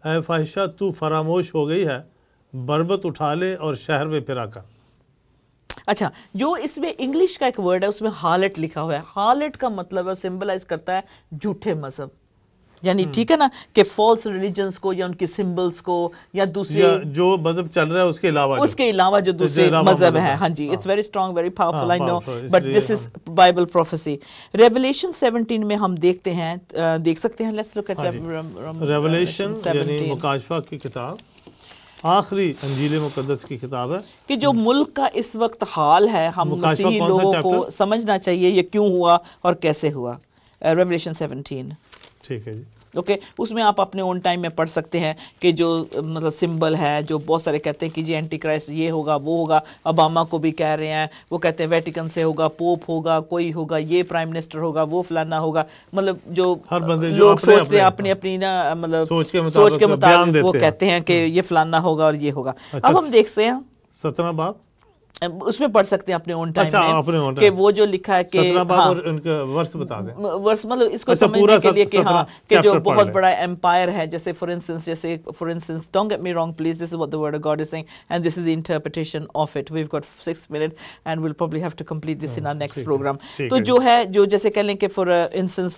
Speaker 1: ऐ फाहिशा तू फरामोश हो गई है, बरबत उठा ले और शहर में फिरा कर।
Speaker 2: अच्छा, जो इसमें इंग्लिश का एक वर्ड है उसमें हार्लट लिखा हुआ है। हार्लट का मतलब है, सिंबलाइज करता है झूठे मजहब, यानी ठीक है ना, कि फॉल्स रिलीजन्स को या उनके सिंबल्स को या दूसरे
Speaker 1: जो मजहब चल रहा है उसके अलावा जो
Speaker 2: दूसरे मजहब है। हाँ जी, it's very strong, very powerful, I know, but this is Bible prophecy. Revelation 17 में हम देखते हैं, देख सकते हैं, लेट्स लुक एट
Speaker 1: रेवलेशन यानी मुकाशफा की किताब, आखिरी अंजील मुकद्दस की किताब है, कि
Speaker 2: जो मुल्क का इस वक्त हाल है, हम मसीही लोगों को समझना चाहिए ये क्यों हुआ और कैसे हुआ। रेवलेशन 17,
Speaker 1: ठीक है जी,
Speaker 2: ओके। उसमें आप अपने ओन टाइम में पढ़ सकते हैं कि जो मतलब सिंबल है, जो बहुत सारे कहते हैं कि जी एंटी क्राइस्ट ये होगा वो होगा, ओबामा को भी कह रहे हैं, वो कहते हैं वेटिकन से होगा, पोप होगा, कोई होगा, ये प्राइम मिनिस्टर होगा, वो फलाना होगा, मतलब जो
Speaker 1: हर बंदे
Speaker 2: लोग सोचते हैं अपनी अपनी ना मतलब सोच के मुताबिक वो कहते हैं कि ये फलाना होगा और ये होगा। अब हम देखते हैं
Speaker 1: 17 बाब,
Speaker 2: उसमें पढ़ सकते हैं अपने ओन टाइम में कि वो जो लिखा है कि
Speaker 1: हाँ, और उनका वर्स बता दें,
Speaker 2: वर्स मतलब इसको समझने के लिए कि हाँ कि जो बहुत बड़ा एम्पायर है, जैसे for instance don't get me wrong please, this is what the word of God is saying and this is the interpretation of it. We have got 6 minutes and will probably have to complete this in our next program. तो जो है, जो जैसे कह लें कि फॉर इंस्टेंस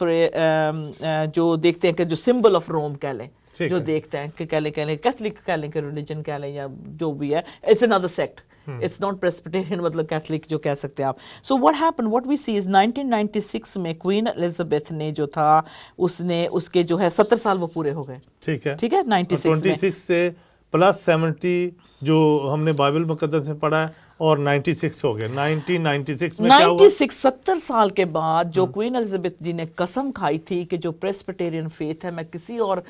Speaker 2: जो देखते हैं कि जो सिंबल ऑफ रोम कह लें, जो देखते हैं कि कह लें कैथलिक कह लें कि रिलीजन कह लें या जो भी है, it's another sect, it's not Presbyterian मतलब कैथलिक जो कह सकते हैं आप। So what happened, what we see is 1996 में क्वीन एलिजाबेथ ने जो था उसने उसके जो है 70 साल वो पूरे हो गए, ठीक है 96
Speaker 1: से प्लस 70 जो हमने बाइबल मुकद्दस में पढ़ा है और 96 हो गए। 1996 में क्या हुआ?
Speaker 2: 96 70 साल के बाद जो क्वीन एलिजाबेथ जी ने कसम खाई थी कि जो प्रेस्बिटेरियन फेथ है, मैं किसी और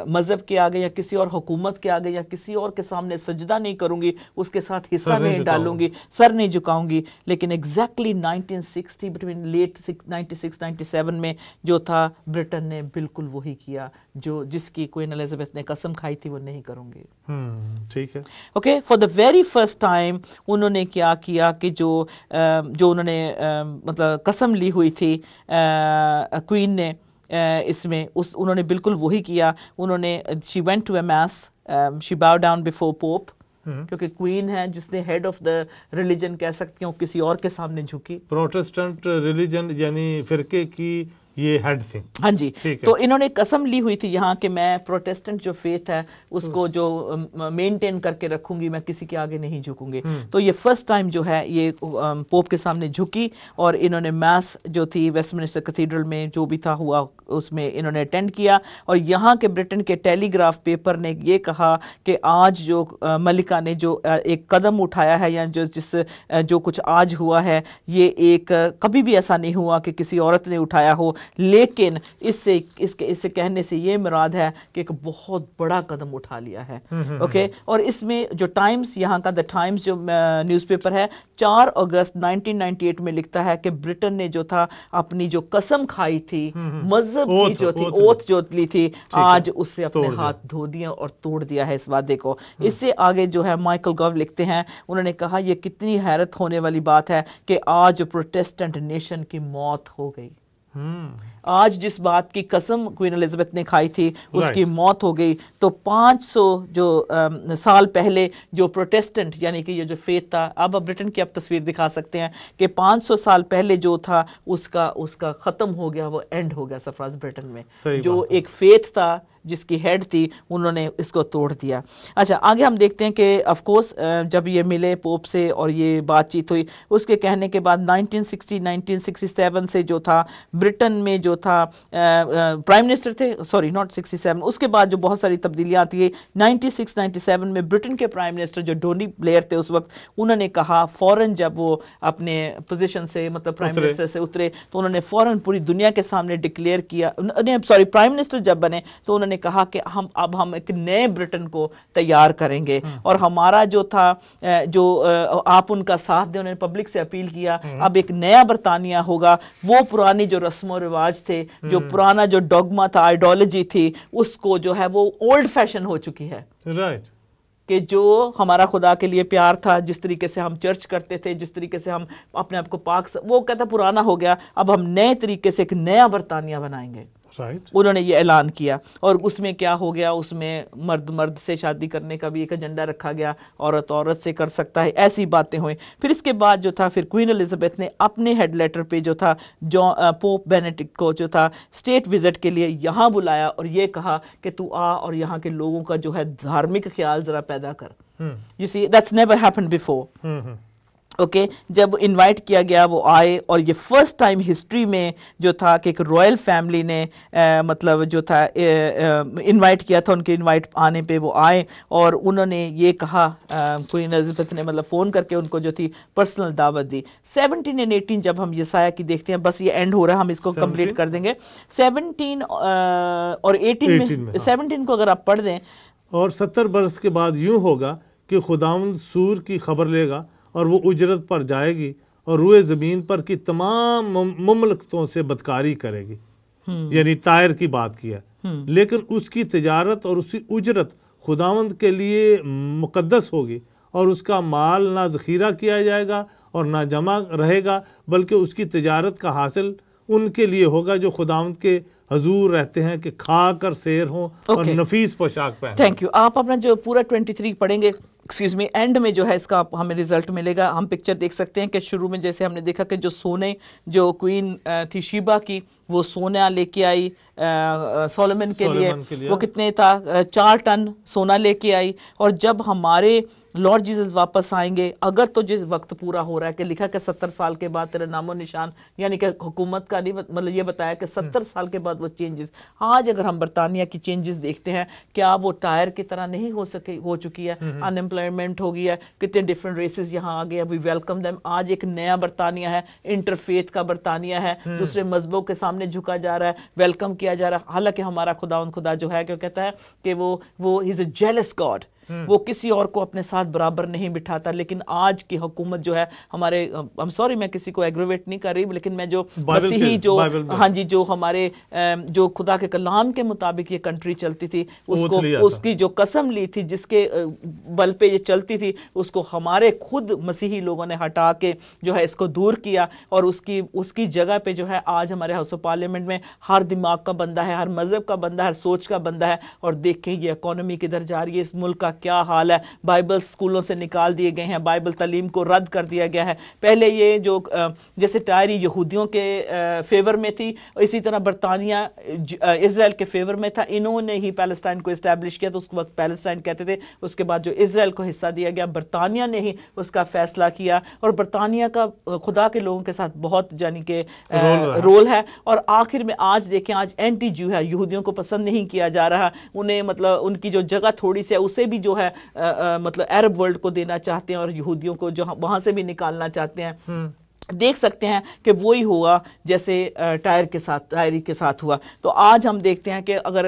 Speaker 2: मजहब के आगे या किसी और हुकूमत के आगे या किसी और के सामने सजदा नहीं करूंगी, उसके साथ हिस्सा नहीं डालूंगी, सर नहीं झुकाऊंगी। लेकिन एग्जैक्टली 1960 बिटवीन लेट 96-97 में जो था, ब्रिटेन ने बिल्कुल वही किया जो जिसकी क्वीन एलिजाबेथ ने कसम खाई थी वो नहीं करूंगी।
Speaker 1: ठीक है,
Speaker 2: okay. For the very first time उन्होंने क्या किया कि जो उन्होंने मतलब कसम ली हुई थी क्वीन ने, इसमें उन्होंने बिल्कुल वही किया। उन्होंने she went to a mass, she bow down before Pope, क्योंकि क्वीन है जिसने हेड ऑफ द रिलीजन कह सकती हूँ, किसी और के सामने झुकी।
Speaker 1: प्रोटेस्टेंट रिलीजन यानी फिरके की ये हेड थी।
Speaker 2: हाँ जी, तो इन्होंने कसम ली हुई थी यहाँ कि मैं प्रोटेस्टेंट जो फेथ है उसको जो मेंटेन करके रखूंगी, मैं किसी के आगे नहीं झुकूंगी। तो ये फर्स्ट टाइम जो है ये पोप के सामने झुकी और इन्होंने मैस जो थी वेस्टमिनिस्टर कैथेड्रल में जो भी था हुआ उसमें इन्होंने अटेंड किया। और यहाँ के ब्रिटेन के टेलीग्राफ पेपर ने ये कहा कि आज जो मलिका ने जो एक कदम उठाया है या जो कुछ आज हुआ है, ये एक कभी भी ऐसा नहीं हुआ कि किसी औरत ने उठाया हो। लेकिन इससे कहने से ये मुराद है कि एक बहुत बड़ा कदम उठा लिया है। ओके, और इसमें जो टाइम्स, यहाँ का द टाइम्स जो न्यूज़पेपर है, 4 अगस्त 1998 में लिखता है कि ब्रिटेन ने जो था अपनी जो कसम खाई थी, मजहब की जो थी, ओथ जो ली थी, आज उससे अपने हाथ धो दिया और तोड़ दिया है इस वादे को। इससे आगे जो है माइकल गव लिखते हैं, उन्होंने कहा यह कितनी हैरत होने वाली बात है कि आज प्रोटेस्टेंट नेशन की मौत हो गई। आज जिस बात की कसम क्वीन एलिजाबेथ ने खाई थी उसकी मौत हो गई। तो 500 जो साल पहले जो प्रोटेस्टेंट यानी कि ये जो फेथ था, अब ब्रिटेन की आप तस्वीर दिखा सकते हैं कि 500 साल पहले जो था उसका ख़त्म हो गया, वो एंड हो गया सरफराज ब्रिटेन में। जो एक फेथ था जिसकी हेड थी, उन्होंने इसको तोड़ दिया। अच्छा, आगे हम देखते हैं कि ऑफ कोर्स जब ये मिले पोप से और ये बातचीत हुई, उसके कहने के बाद 1967 से जो था ब्रिटेन में जो था प्राइम मिनिस्टर थे, सॉरी नॉट 67, उसके बाद जो बहुत सारी तब्दीलियाँ आती है। 96-97 में ब्रिटेन के प्राइम मिनिस्टर जो टोनी ब्लेयर थे उस वक्त, उन्होंने कहा फ़ौरन जब वो अपने पोजीशन से मतलब प्राइम मिनिस्टर से उतरे तो उन्होंने फ़ौरन पूरी दुनिया के सामने डिक्लेयर किया, सॉरी प्राइम मिनिस्टर जब बने तो उन्होंने कहा कि हम एक नए ब्रिटेन को तैयार करेंगे और हमारा जो था जो आप उनका साथ दें, उन्होंने पब्लिक से अपील किया अब एक नया बरतानिया होगा। वो पुरानी जो रस्मों रिवाज थे, जो पुराना जो डॉगमा था, आइडियोलॉजी थी, उसको जो है वो ओल्ड फैशन हो चुकी है।
Speaker 1: राइट
Speaker 2: कि जो हमारा खुदा के लिए प्यार था, जिस तरीके से हम चर्च करते थे, जिस तरीके से हम अपने आप को पाक, वो कहता पुराना हो गया, अब हम नए तरीके से एक नया बरतानिया बनाएंगे। उन्होंने ये ऐलान किया और उसमें क्या हो गया, उसमें मर्द से शादी करने का भी एक एजेंडा रखा गया, औरत से कर सकता है, ऐसी बातें हुई। फिर इसके बाद जो था फिर क्वीन एलिजाबेथ ने अपने हेड लेटर पे जो था पोप बेनेडिक्ट को जो था स्टेट विजिट के लिए यहाँ बुलाया और ये कहा कि तू आ और यहाँ के लोगों का जो है धार्मिक ख्याल जरा पैदा कर। You see that's never happened before. Okay, जब इनवाइट किया गया वो आए और ये फर्स्ट टाइम हिस्ट्री में जो था कि एक रॉयल फैमिली ने मतलब जो था इनवाइट किया था, उनके इनवाइट आने पे वो आए और उन्होंने ये कहा, क्वीन एलिजाबेथ ने मतलब फ़ोन करके उनको जो थी पर्सनल दावत दी। 17 और 18 जब हम ये साया की देखते हैं, बस ये एंड हो रहा है, हम इसको कंप्लीट कर देंगे। 17 और 18 में 17 को अगर आप पढ़ दें,
Speaker 1: और 70 बरस के बाद यूँ होगा कि खुदावंद सूर की खबर लेगा और वो उजरत पर जाएगी और रुए ज़मीन पर की तमाम मुमलकतों से बदकारी करेगी। यानी तायर की बात किया, लेकिन उसकी तिजारत और उसकी उजरत खुदावंद के लिए मुकद्दस होगी और उसका माल ना ज़ख़ीरा किया जाएगा और ना जमा रहेगा, बल्कि उसकी तिजारत का हासिल उनके लिए होगा जो खुदावंद के हजूर रहते हैं कि खा कर शेर हों और नफीस पोशाक पहने।
Speaker 2: Thank you. आप अपना जो पूरा 23 पढ़ेंगे, एक्सक्यूज मी, एंड में जो है इसका हमें रिजल्ट मिलेगा। हम पिक्चर देख सकते हैं कि शुरू में जैसे हमने देखा कि जो सोने जो क्वीन थी शीबा की, वो सोना लेके आई सोलोमन के लिए, वो कितने था 4 टन सोना लेके आई। और जब हमारे लॉर्ड जीसस वापस आएंगे, अगर तो जिस वक्त पूरा हो रहा है कि लिखा कि 70 साल के बाद तेरा नामो निशान, यानी कि हुकूमत का नहीं, मतलब ये बताया कि 70 साल के बाद वो चेंजेस। आज अगर हम बरतानिया की चेंजेस देखते हैं, क्या वो टायर की तरह नहीं हो चुकी है? अनएम्प्लॉयमेंट हो गई है, कितने डिफरेंट रेसेस यहाँ आ गए, वी वेलकम देम। आज एक नया बरतानिया है, इंटरफेथ का बरतानिया है, दूसरे मजहबों के सामने झुका जा रहा है, वेलकम किया जा रहा है। हालांकि हमारा खुदा जो है, क्या कहता है कि वो इज अ जेलस गॉड, वो किसी और को अपने साथ बराबर नहीं बिठाता। लेकिन आज की हुकूमत जो है हमारे, I'm sorry मैं किसी को एग्रोवेट नहीं कर रही, लेकिन मैं जो मसीही जो हाँ जी जो हमारे जो खुदा के कलाम के मुताबिक ये कंट्री चलती थी, उसको उसकी जो कसम ली थी, जिसके बल पे ये चलती थी, उसको हमारे खुद मसीही लोगों ने हटा के जो है इसको दूर किया। और उसकी जगह पे जो है आज हमारे हाउस ऑफ पार्लियामेंट में हर दिमाग का बंदा है, हर मजहब का बंदा है, हर सोच का बंदा है। और देखें ये इकोनॉमी किधर जा रही है, इस मुल्क का क्या हाल है। बाइबल स्कूलों से निकाल दिए गए हैं, बाइबल तालीम को रद्द कर दिया गया है। पहले ये जो जैसे टायरी यहूदियों के फेवर में थी, इसी तरह बरतानिया इजराइल के फेवर में था। इन्होंने ही पैलेस्टाइन को इस्टेब्लिश किया, तो उस वक्त पैलेस्टाइन कहते थे। उसके बाद जो इजराइल को हिस्सा दिया गया, बरतानिया ने ही उसका फैसला किया। और बरतानिया का खुदा के लोगों के साथ बहुत यानी कि रोल है। और आखिर में आज देखें, आज एंटी ज्यू है, यहूदियों को पसंद नहीं किया जा रहा, उन्हें मतलब उनकी जो जगह थोड़ी सी है उसे भी जो है मतलब अरब वर्ल्ड को देना चाहते हैं और यहूदियों को जो वहां से भी निकालना चाहते हैं। देख सकते हैं कि वही हुआ जैसे टायरी के साथ हुआ। तो आज हम देखते हैं कि अगर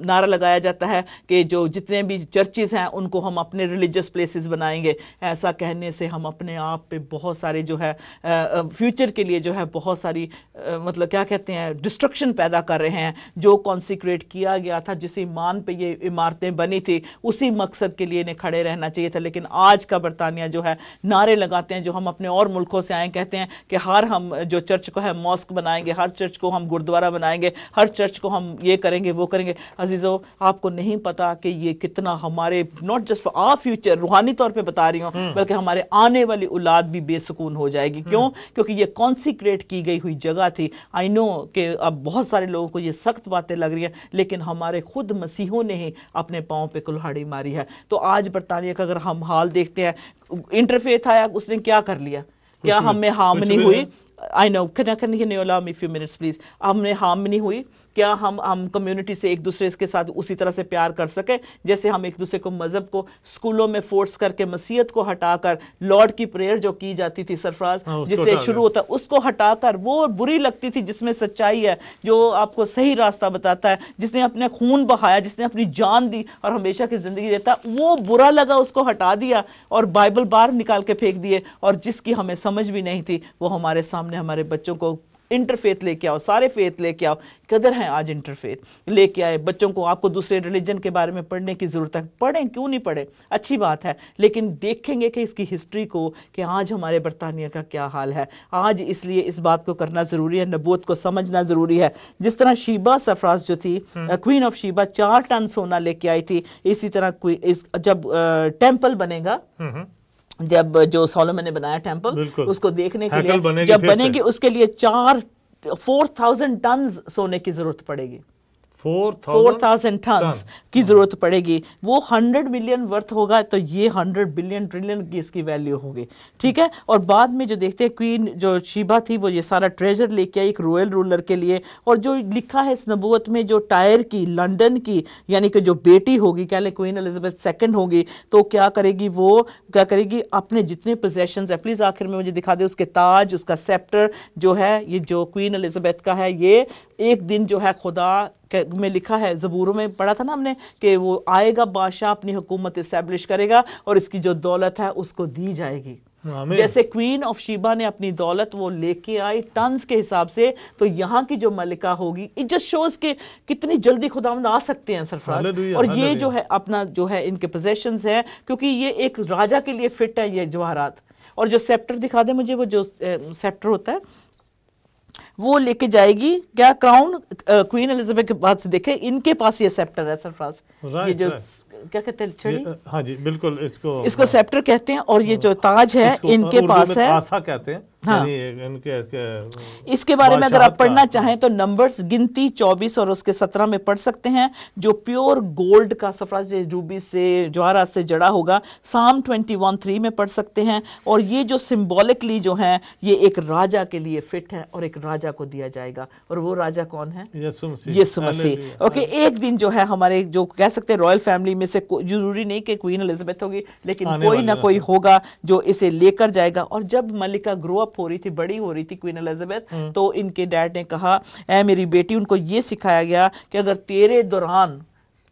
Speaker 2: नारा लगाया जाता है कि जो जितने भी चर्चेस हैं उनको हम अपने रिलीजियस प्लेसेस बनाएंगे, ऐसा कहने से हम अपने आप पे बहुत सारे जो है फ्यूचर के लिए जो है बहुत सारी मतलब क्या कहते हैं डिस्ट्रक्शन पैदा कर रहे हैं। जो कॉन्सिक्रेट किया गया था, जिस ईमान पे ये इमारतें बनी थी, उसी मकसद के लिए इन्हें खड़े रहना चाहिए था। लेकिन आज का बरतानिया जो है नारे लगाते हैं, जो हम अपने और मुल्कों से आए, कहते हैं कि हर हम जो चर्च को है मॉस्क बनाएंगे, हर चर्च को हम गुरुद्वारा बनाएंगे, हर चर्च को हम ये करेंगे वो करेंगे। अजीजों, आपको नहीं पता कि ये कितना हमारे not just for our future, रूहानी तौर पे बता रही हूँ, बल्कि हमारे आने वाली औलाद भी बेसुकून हो जाएगी। क्यों? क्योंकि ये कॉन्सिक्रेट की गई हुई जगह थी। आई नो कि अब बहुत सारे लोगों को ये सख्त बातें लग रही हैं, लेकिन हमारे खुद मसीहों ने ही अपने पाँव पे कुल्हाड़ी मारी है। तो आज बरतानिया का अगर हम हाल देखते हैं, इंटरफेथ आया, उसने क्या कर लिया? क्या हमें हार्म नहीं हुई? I know, can you allow me a few minutes please? हमने हार्म नहीं हुई? क्या हम कम्युनिटी से एक दूसरे के साथ उसी तरह से प्यार कर सके जैसे हम एक दूसरे को मजहब को स्कूलों में फोर्स करके मसीहत को हटाकर लॉर्ड की प्रेयर जो की जाती थी सरफराज, जिससे शुरू होता है, उसको हटाकर वो बुरी लगती थी जिसमें सच्चाई है, जो आपको सही रास्ता बताता है, जिसने अपने खून बहाया, जिसने अपनी जान दी और हमेशा की जिंदगी देता, वो बुरा लगा, उसको हटा दिया और बाइबल बाहर निकाल के फेंक दिए। और जिसकी हमें समझ भी नहीं थी वो हमारे सामने हमारे बच्चों को इंटरफेथ लेके आओ, सारे फेथ लेके आओ। कदर है आज इंटरफेथ लेके आए बच्चों को। आपको दूसरे रिलीजन के बारे में पढ़ने की ज़रूरत है, पढ़ें, क्यों नहीं पढ़े, अच्छी बात है, लेकिन देखेंगे कि इसकी हिस्ट्री को कि आज हमारे बरतानिया का क्या हाल है आज। इसलिए इस बात को करना ज़रूरी है, नबूवत को समझना ज़रूरी है। जिस तरह शीबा सरफराज जो थी, क्वीन ऑफ शीबा 4 टन सोना लेके आई थी, इसी तरह जब टेम्पल बनेगा, जब जो सोलोमन ने बनाया टेंपल, उसको देखने के लिए जब बनेगी, उसके लिए 4,000 टन सोने की जरूरत पड़ेगी। 4,000 टन्स की जरूरत पड़ेगी। वो 100 मिलियन वर्थ होगा, तो ये 100 बिलियन ट्रिलियन की इसकी वैल्यू होगी, ठीक है। और बाद में जो देखते हैं क्वीन जो शीबा थी वो ये सारा ट्रेजर लेके आई एक रॉयल रूलर के लिए। और जो लिखा है इस नबूवत में, जो टायर की, लंदन की, यानी कि जो बेटी होगी, कह लें क्वीन एलिजाबेथ सेकंड होगी, तो क्या करेगी, वो क्या करेगी, अपने जितने पोजेशंस है, प्लीज आखिर में मुझे दिखा दे, उसके ताज, उसका सेप्टर जो है, ये जो क्वीन एलिजाबेथ का है, ये एक दिन जो है खुदा में लिखा है, ज़बूरों में पढ़ा था ना हमने कि वो आएगा, बादशाह अपनी हुकूमत इस्टेब्लिश करेगा और इसकी जो दौलत है उसको दी जाएगी। जैसे क्वीन ऑफ शीबा ने अपनी दौलत वो लेके आई टन्स के हिसाब से, तो यहाँ की जो मलिका होगी, इट जस्ट शोज के कितनी जल्दी खुदावंद आ सकते हैं सरफराज। और ये जो है अपना जो है इनके पोजेशंस है, क्योंकि ये एक राजा के लिए फिट है ये जवाहरात। और जो सेप्टर दिखा दे मुझे, वो जो सेप्टर होता है वो लेके जाएगी, क्या क्राउन क्वीन एलिजाबेथ के बाद से देखे, इनके पास ये सेप्टर है सरफराज, ये जो क्या कहते हैं छड़ी,
Speaker 1: हाँ जी बिल्कुल,
Speaker 2: इसको सेप्टर कहते हैं। और ये जो ताज है इनके पास है,
Speaker 1: आसा कहते हैं। हाँ।
Speaker 2: इसके बारे में अगर आप पढ़ना चाहें तो नंबर्स गिनती 24 और उसके 17 में पढ़ सकते हैं, जो प्योर गोल्ड का सरफराज रूबी से जवाहरात से जड़ा होगा। साम 21:3 में पढ़ सकते हैं। और ये जो सिंबॉलिकली जो है, ये एक राजा के लिए फिट है और एक राजा को दिया जाएगा। और वो राजा कौन है? यीशु मसीह। ओके, एक दिन जो है हमारे जो कह सकते हैं रॉयल फैमिली में से, जरूरी नहीं कि क्वीन एलिजाबेथ होगी, लेकिन कोई ना कोई होगा जो इसे लेकर जाएगा। और जब मलिका ग्रो अप हो रही थी, बड़ी हो रही थी क्वीन एलिजाबेथ, तो इनके डैड ने कहा, ऐ मेरी बेटी, उनको ये सिखाया गया कि अगर तेरे दौरान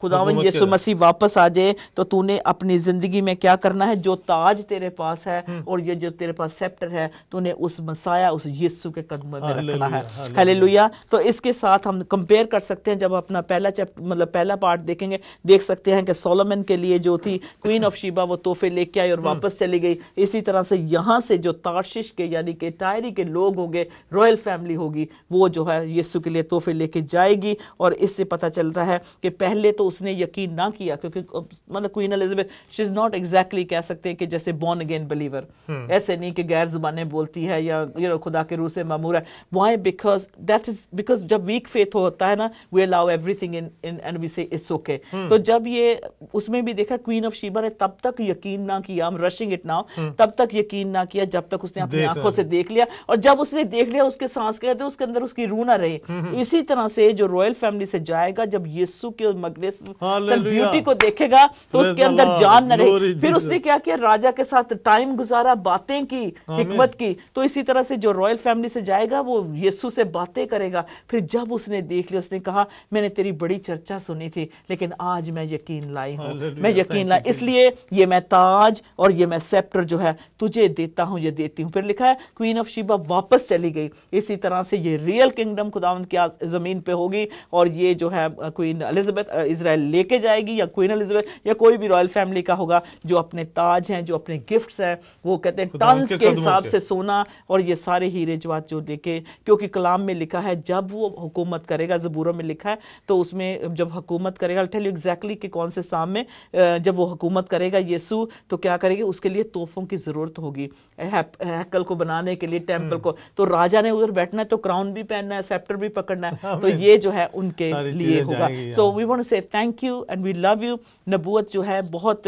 Speaker 2: खुदावंद यीशु मसीह वापस आ जाए तो तूने अपनी जिंदगी में क्या करना है, जो ताज तेरे पास है और ये जो तेरे पास सेप्टर है, तूने उस मसाया, उस यीशु के कदमों में रखना है। हालेलुया। तो इसके साथ हम कंपेयर कर सकते हैं, जब अपना पहला चैप्टर मतलब पहला पार्ट देखेंगे, देख सकते हैं कि सोलोमन के लिए जो थी क्वीन ऑफ शीबा, वो तोहफे लेके आई और वापस चली गई। इसी तरह से यहाँ से जो तार्शिश के यानी कि टायरी के लोग होंगे, रॉयल फैमिली होगी, वो जो है यीशु के लिए तोहफे लेके जाएगी। और इससे पता चलता है कि पहले तो उसने यकीन ना किया, क्योंकि मतलब queen Elizabeth she is not exactly कह सकते हैं कि जैसे बॉर्न अगेन बिलीवर, ऐसे नहीं कि गैर जुबानें बोलती है या खुदा के रूह से मामूर है। व्हाई? बिकॉज जब वीक फेथ होता है ना, we allow everything in and we say it's okay. तो जब ये उसमें भी देखा, क्वीन ऑफ शीबा ने तब तक यकीन ना किया, I'm rushing it now, तब तक यकीन ना किया जब तक उसने अपनी आंखों से देख लिया। और जब उसने देख लिया, उसके सांस कहते उसके अंदर उसकी रूह ना रही। इसी तरह से जो रॉयल फैमिली से जाएगा, जब यीशु के मगने ब्यूटी को देखेगा तो उसके अंदर जान न रही। फिर उसने क्या किया, राजा के साथ टाइम गुजारा, बातें की, हिकमत की। तो इसी तरह से जो रॉयल फैमिली से जाएगा वो यीशु से बातें करेगा। फिर जब उसने देख लिया, उसने कहा मैंने तेरी बड़ी चर्चा सुनी थी, लेकिन आज मैं यकीन लाई हूँ, मैं यकीन लाई, इसलिए ये मैं ताज और ये मैं सेप्टर जो है तुझे देता हूँ, ये देती हूँ। फिर लिखा है क्वीन ऑफ शीबा वापस चली गई। इसी तरह से ये रियल किंगडम खुदावंद की जमीन पे होगी, और ये जो है क्वीन एलिजाबेथ इजराइल लेके जाएगी, या क्वीन एलिजाबेथ या कोई भी रॉयल फैमिली का होगा, जो अपने ताज हैं, जो अपने गिफ्ट्स हैं, वो कहते हैं टन्स के हिसाब से सोना और ये सारे हीरे जवाहरात जो लेके, क्योंकि कलाम में लिखा है जब वो हुकूमत करेगा, ज़बूरों में लिखा है, तो उसमें जब हुकूमत करेगा, टेल यू एग्जैक्टली कि कौन से साम में जब वो हुकूमत करेगा यीशु, तो क्या करेगी, उसके लिए तोहफों की ज़रूरत होगी, हैकल को बनाने के लिए, टेम्पल को। तो राजा ने उधर बैठना है, तो क्राउन भी पहनना है, सेप्टर भी पकड़ना है, तो ये जो है उनके लिए होगा। So we want to say thank you and we love you. नबूवत जो है बहुत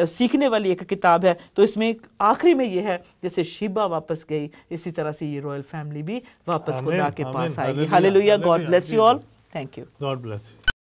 Speaker 2: सीखने वाली एक किताब है। तो इसमें आखिरी में ये है, जैसे शीबा वापस गई, इसी तरह से ये रॉयल फैमिली भी वापस खुदा के पास आएगी। Hallelujah. God bless you all. Thank you.
Speaker 1: God bless you.